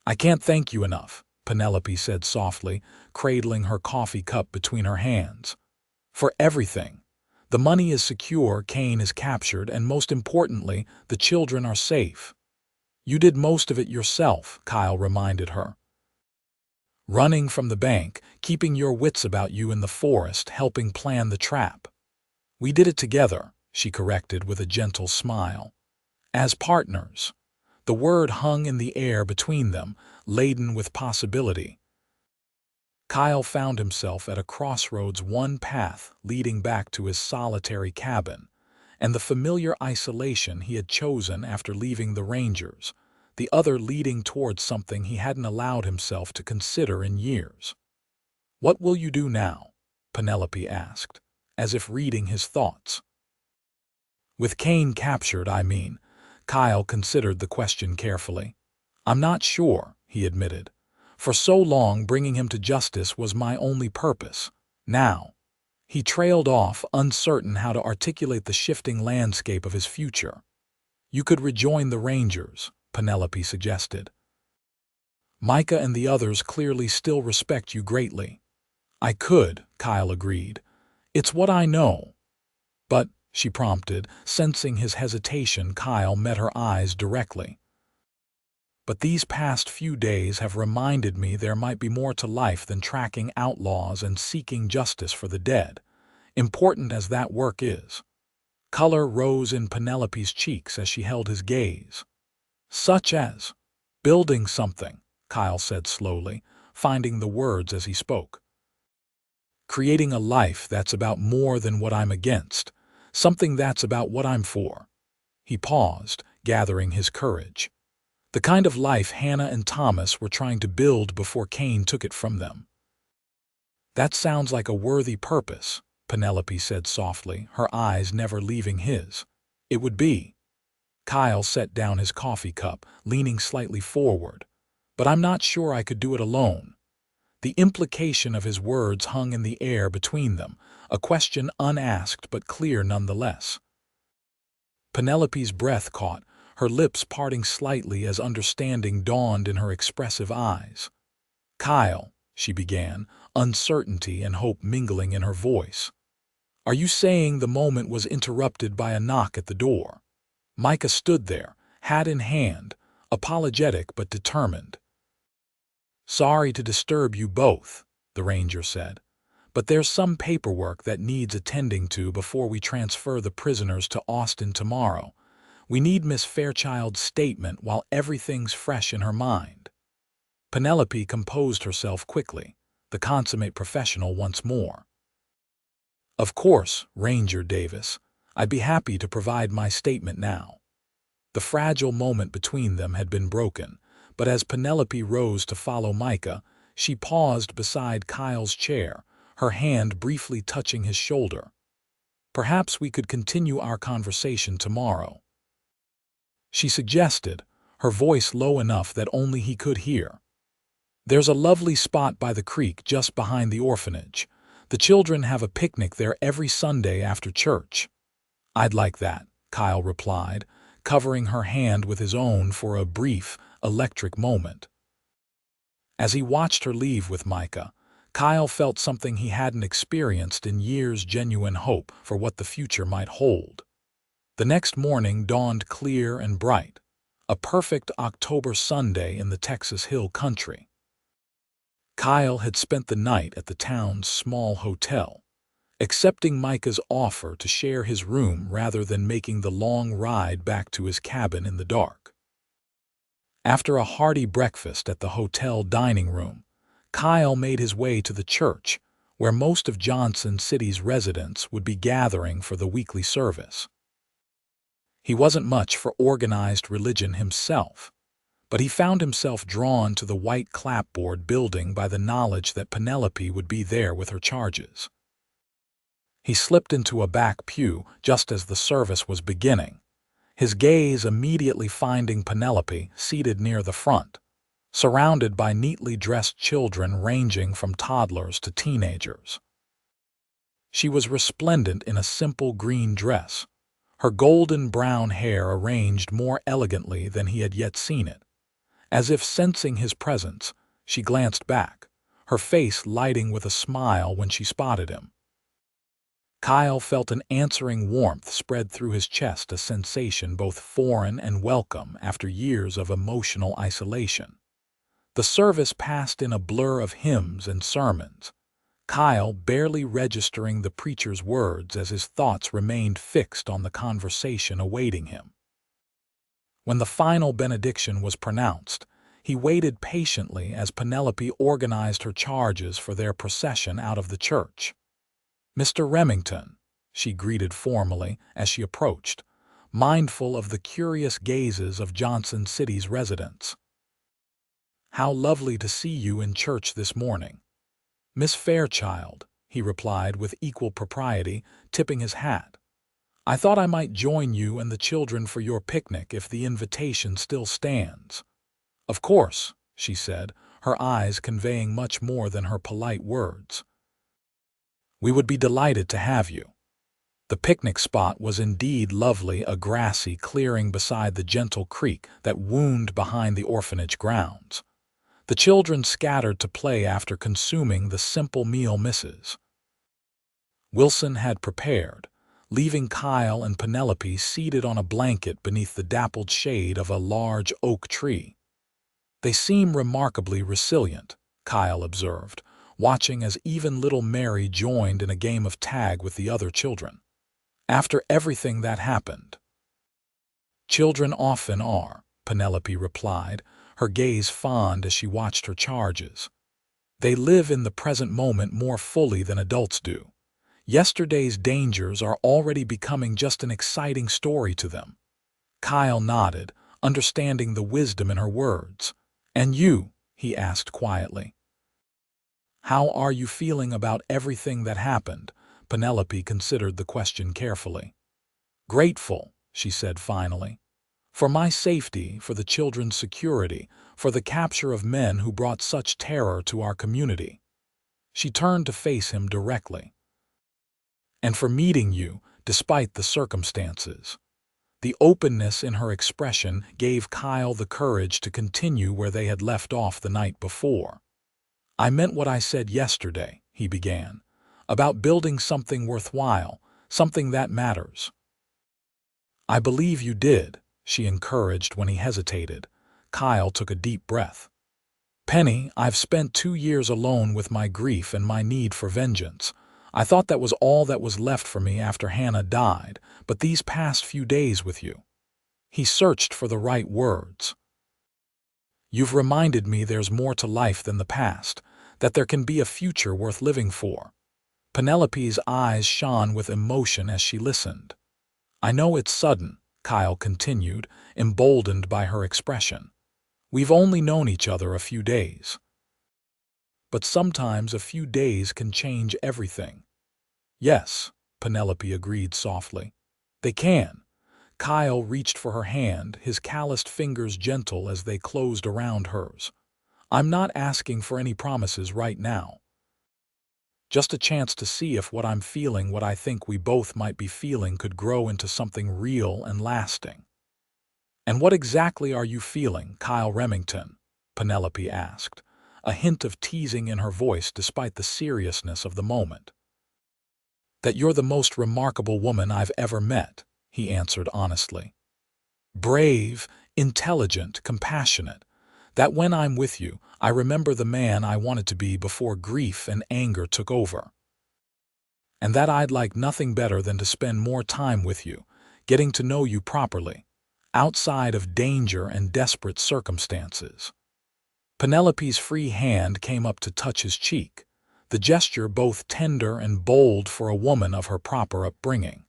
"I can't thank you enough," Penelope said softly, cradling her coffee cup between her hands. "For everything. The money is secure, Kane is captured, and most importantly, the children are safe." "You did most of it yourself," Kyle reminded her. "Running from the bank, keeping your wits about you in the forest, helping plan the trap." "We did it together," she corrected with a gentle smile. "As partners." The word hung in the air between them, laden with possibility. Kyle found himself at a crossroads, one path leading back to his solitary cabin, and the familiar isolation he had chosen after leaving the Rangers, the other leading towards something he hadn't allowed himself to consider in years. "What will you do now?" Penelope asked, as if reading his thoughts. "With Kane captured, I mean." Kyle considered the question carefully. "I'm not sure," he admitted. "For so long, bringing him to justice was my only purpose. Now—" He trailed off, uncertain how to articulate the shifting landscape of his future. "You could rejoin the Rangers," Penelope suggested. "Micah and the others clearly still respect you greatly." "I could," Kyle agreed. "It's what I know." "But," she prompted, sensing his hesitation. Kyle met her eyes directly. "But these past few days have reminded me there might be more to life than tracking outlaws and seeking justice for the dead, important as that work is." Color rose in Penelope's cheeks as she held his gaze. "Such as building something," Kyle said slowly, finding the words as he spoke. "Creating a life that's about more than what I'm against, something that's about what I'm for." He paused, gathering his courage. The kind of life Hannah and Thomas were trying to build before Kane took it from them. "That sounds like a worthy purpose," Penelope said softly, her eyes never leaving his. "It would be." Kyle set down his coffee cup, leaning slightly forward. "But I'm not sure I could do it alone." The implication of his words hung in the air between them, a question unasked but clear nonetheless. Penelope's breath caught, her lips parting slightly as understanding dawned in her expressive eyes. "Kyle," she began, uncertainty and hope mingling in her voice. "Are you saying the moment was interrupted by a knock at the door?" Micah stood there, hat in hand, apologetic but determined. "Sorry to disturb you both," the ranger said, "but there's some paperwork that needs attending to before we transfer the prisoners to Austin tomorrow. We need Miss Fairchild's statement while everything's fresh in her mind." Penelope composed herself quickly, the consummate professional once more. "Of course, Ranger Davis, I'd be happy to provide my statement now." The fragile moment between them had been broken, but as Penelope rose to follow Micah, she paused beside Kyle's chair, her hand briefly touching his shoulder. "Perhaps we could continue our conversation tomorrow," she suggested, her voice low enough that only he could hear. "There's a lovely spot by the creek just behind the orphanage. The children have a picnic there every Sunday after church." "I'd like that," Kyle replied, covering her hand with his own for a brief, electric moment. As he watched her leave with Micah, Kyle felt something he hadn't experienced in years: genuine hope for what the future might hold. The next morning dawned clear and bright, a perfect October Sunday in the Texas Hill Country. Kyle had spent the night at the town's small hotel, accepting Micah's offer to share his room rather than making the long ride back to his cabin in the dark. After a hearty breakfast at the hotel dining room, Kyle made his way to the church, where most of Johnson City's residents would be gathering for the weekly service. He wasn't much for organized religion himself, but he found himself drawn to the white clapboard building by the knowledge that Penelope would be there with her charges. He slipped into a back pew just as the service was beginning, his gaze immediately finding Penelope seated near the front, surrounded by neatly dressed children ranging from toddlers to teenagers. She was resplendent in a simple green dress, her golden brown hair arranged more elegantly than he had yet seen it. As if sensing his presence, she glanced back, her face lighting with a smile when she spotted him. Kyle felt an answering warmth spread through his chest, a sensation both foreign and welcome after years of emotional isolation. The service passed in a blur of hymns and sermons, Kyle barely registering the preacher's words as his thoughts remained fixed on the conversation awaiting him. When the final benediction was pronounced, he waited patiently as Penelope organized her charges for their procession out of the church. "Mr. Remington," she greeted formally as she approached, mindful of the curious gazes of Johnson City's residents. "How lovely to see you in church this morning." "Miss Fairchild," he replied with equal propriety, tipping his hat. "I thought I might join you and the children for your picnic if the invitation still stands." "Of course," she said, her eyes conveying much more than her polite words. "We would be delighted to have you." The picnic spot was indeed lovely, a grassy clearing beside the gentle creek that wound behind the orphanage grounds. The children scattered to play after consuming the simple meal Mrs. Wilson had prepared, leaving Kyle and Penelope seated on a blanket beneath the dappled shade of a large oak tree. "They seem remarkably resilient," Kyle observed, watching as even little Mary joined in a game of tag with the other children. "After everything that happened." "Children often are," Penelope replied, her gaze fond as she watched her charges. "They live in the present moment more fully than adults do. Yesterday's dangers are already becoming just an exciting story to them." Kyle nodded, understanding the wisdom in her words. "And you?" he asked quietly. "How are you feeling about everything that happened?" Penelope considered the question carefully. "Grateful," she said finally. "For my safety, for the children's security, for the capture of men who brought such terror to our community." She turned to face him directly. "And for meeting you, despite the circumstances." The openness in her expression gave Kyle the courage to continue where they had left off the night before. "I meant what I said yesterday," he began, "about building something worthwhile, something that matters." "I believe you did," she encouraged when he hesitated. Kyle took a deep breath. "Penny, I've spent 2 years alone with my grief and my need for vengeance. I thought that was all that was left for me after Hannah died, but these past few days with you." He searched for the right words. "You've reminded me there's more to life than the past, that there can be a future worth living for." Penelope's eyes shone with emotion as she listened. "I know it's sudden," Kyle continued, emboldened by her expression. "We've only known each other a few days. But sometimes a few days can change everything." "Yes," Penelope agreed softly. "They can." Kyle reached for her hand, his calloused fingers gentle as they closed around hers. "I'm not asking for any promises right now. Just a chance to see if what I'm feeling, what I think we both might be feeling, could grow into something real and lasting." "And what exactly are you feeling, Kyle Remington?" Penelope asked, a hint of teasing in her voice despite the seriousness of the moment. "That you're the most remarkable woman I've ever met," he answered honestly. "Brave, intelligent, compassionate. That when I'm with you, I remember the man I wanted to be before grief and anger took over. And that I'd like nothing better than to spend more time with you, getting to know you properly, outside of danger and desperate circumstances." Penelope's free hand came up to touch his cheek, the gesture both tender and bold for a woman of her proper upbringing.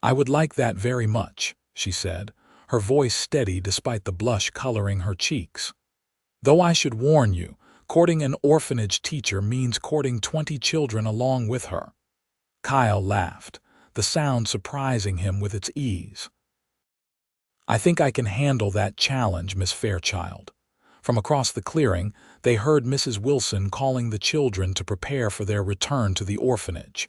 "I would like that very much," she said, her voice steady despite the blush coloring her cheeks. "Though I should warn you, courting an orphanage teacher means courting 20 children along with her." Kyle laughed, the sound surprising him with its ease. "I think I can handle that challenge, Miss Fairchild." From across the clearing, they heard Mrs. Wilson calling the children to prepare for their return to the orphanage.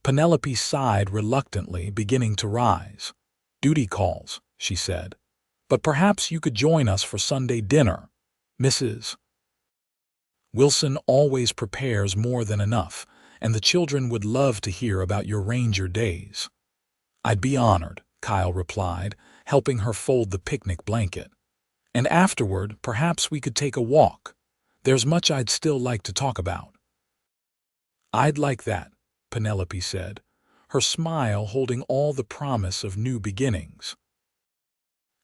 Penelope sighed reluctantly, beginning to rise. "Duty calls," she said. "But perhaps you could join us for Sunday dinner. Mrs. Wilson always prepares more than enough, and the children would love to hear about your ranger days." "I'd be honored," Kyle replied, helping her fold the picnic blanket. "And afterward, perhaps we could take a walk. There's much I'd still like to talk about." "I'd like that," Penelope said, her smile holding all the promise of new beginnings.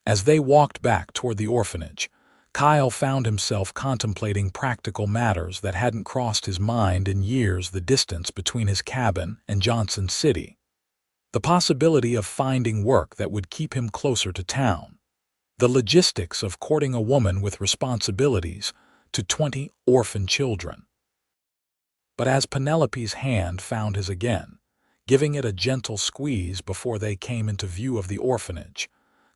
As they walked back toward the orphanage, Kyle found himself contemplating practical matters that hadn't crossed his mind in years: the distance between his cabin and Johnson City, the possibility of finding work that would keep him closer to town, the logistics of courting a woman with responsibilities to 20 orphan children. But as Penelope's hand found his again, giving it a gentle squeeze before they came into view of the orphanage,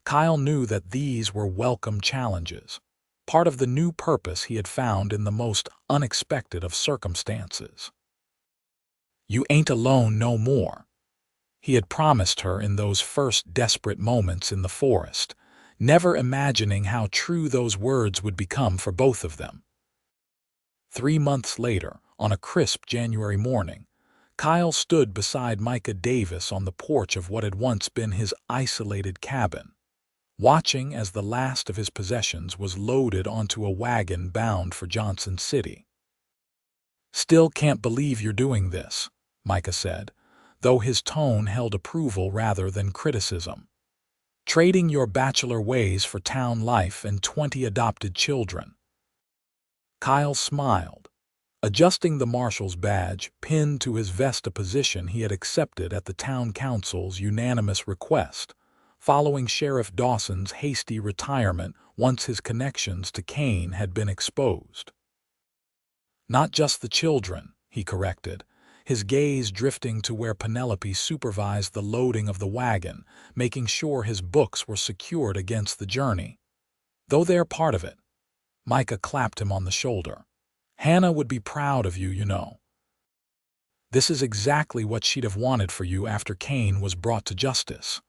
Kyle knew that these were welcome challenges, part of the new purpose he had found in the most unexpected of circumstances. "You ain't alone no more," he had promised her in those first desperate moments in the forest, never imagining how true those words would become for both of them. 3 months later, on a crisp January morning, Kyle stood beside Micah Davis on the porch of what had once been his isolated cabin, watching as the last of his possessions was loaded onto a wagon bound for Johnson City. "Still can't believe you're doing this," Micah said, though his tone held approval rather than criticism. "Trading your bachelor ways for town life and 20 adopted children." Kyle smiled, adjusting the marshal's badge pinned to his vest, a position he had accepted at the town council's unanimous request, following Sheriff Dawson's hasty retirement once his connections to Kane had been exposed. "Not just the children," he corrected, his gaze drifting to where Penelope supervised the loading of the wagon, making sure his books were secured against the journey. "Though they're part of it." Micah clapped him on the shoulder. "Hannah would be proud of you, you know. This is exactly what she'd have wanted for you after Kane was brought to justice."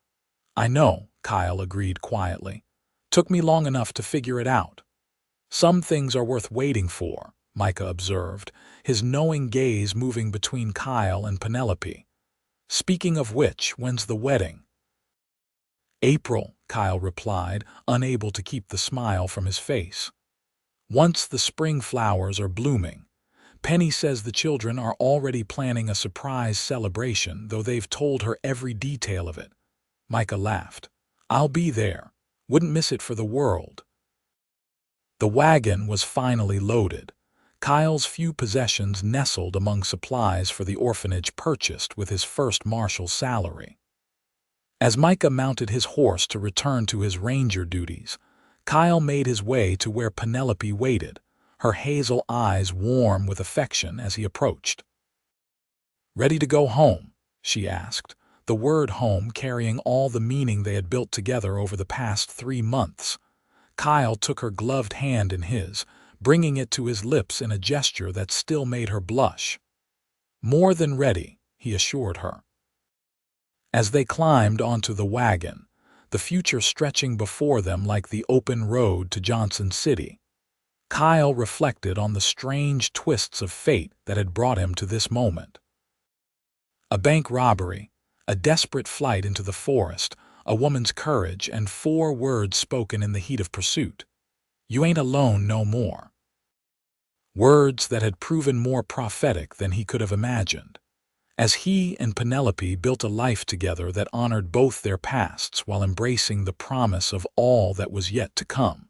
"I know," Kyle agreed quietly. "Took me long enough to figure it out." "Some things are worth waiting for," Micah observed, his knowing gaze moving between Kyle and Penelope. "Speaking of which, when's the wedding?" "April," Kyle replied, unable to keep the smile from his face. "Once the spring flowers are blooming. Penny says the children are already planning a surprise celebration, though they've told her every detail of it." Micah laughed. "I'll be there. Wouldn't miss it for the world." The wagon was finally loaded, Kyle's few possessions nestled among supplies for the orphanage purchased with his first marshal's salary. As Micah mounted his horse to return to his ranger duties, Kyle made his way to where Penelope waited, her hazel eyes warm with affection as he approached. "Ready to go home?" she asked, the word home carrying all the meaning they had built together over the past 3 months. Kyle took her gloved hand in his, bringing it to his lips in a gesture that still made her blush. "More than ready," he assured her. As they climbed onto the wagon, the future stretching before them like the open road to Johnson City, Kyle reflected on the strange twists of fate that had brought him to this moment. A bank robbery, a desperate flight into the forest, a woman's courage, and 4 words spoken in the heat of pursuit. "You ain't alone no more." Words that had proven more prophetic than he could have imagined, as he and Penelope built a life together that honored both their pasts while embracing the promise of all that was yet to come.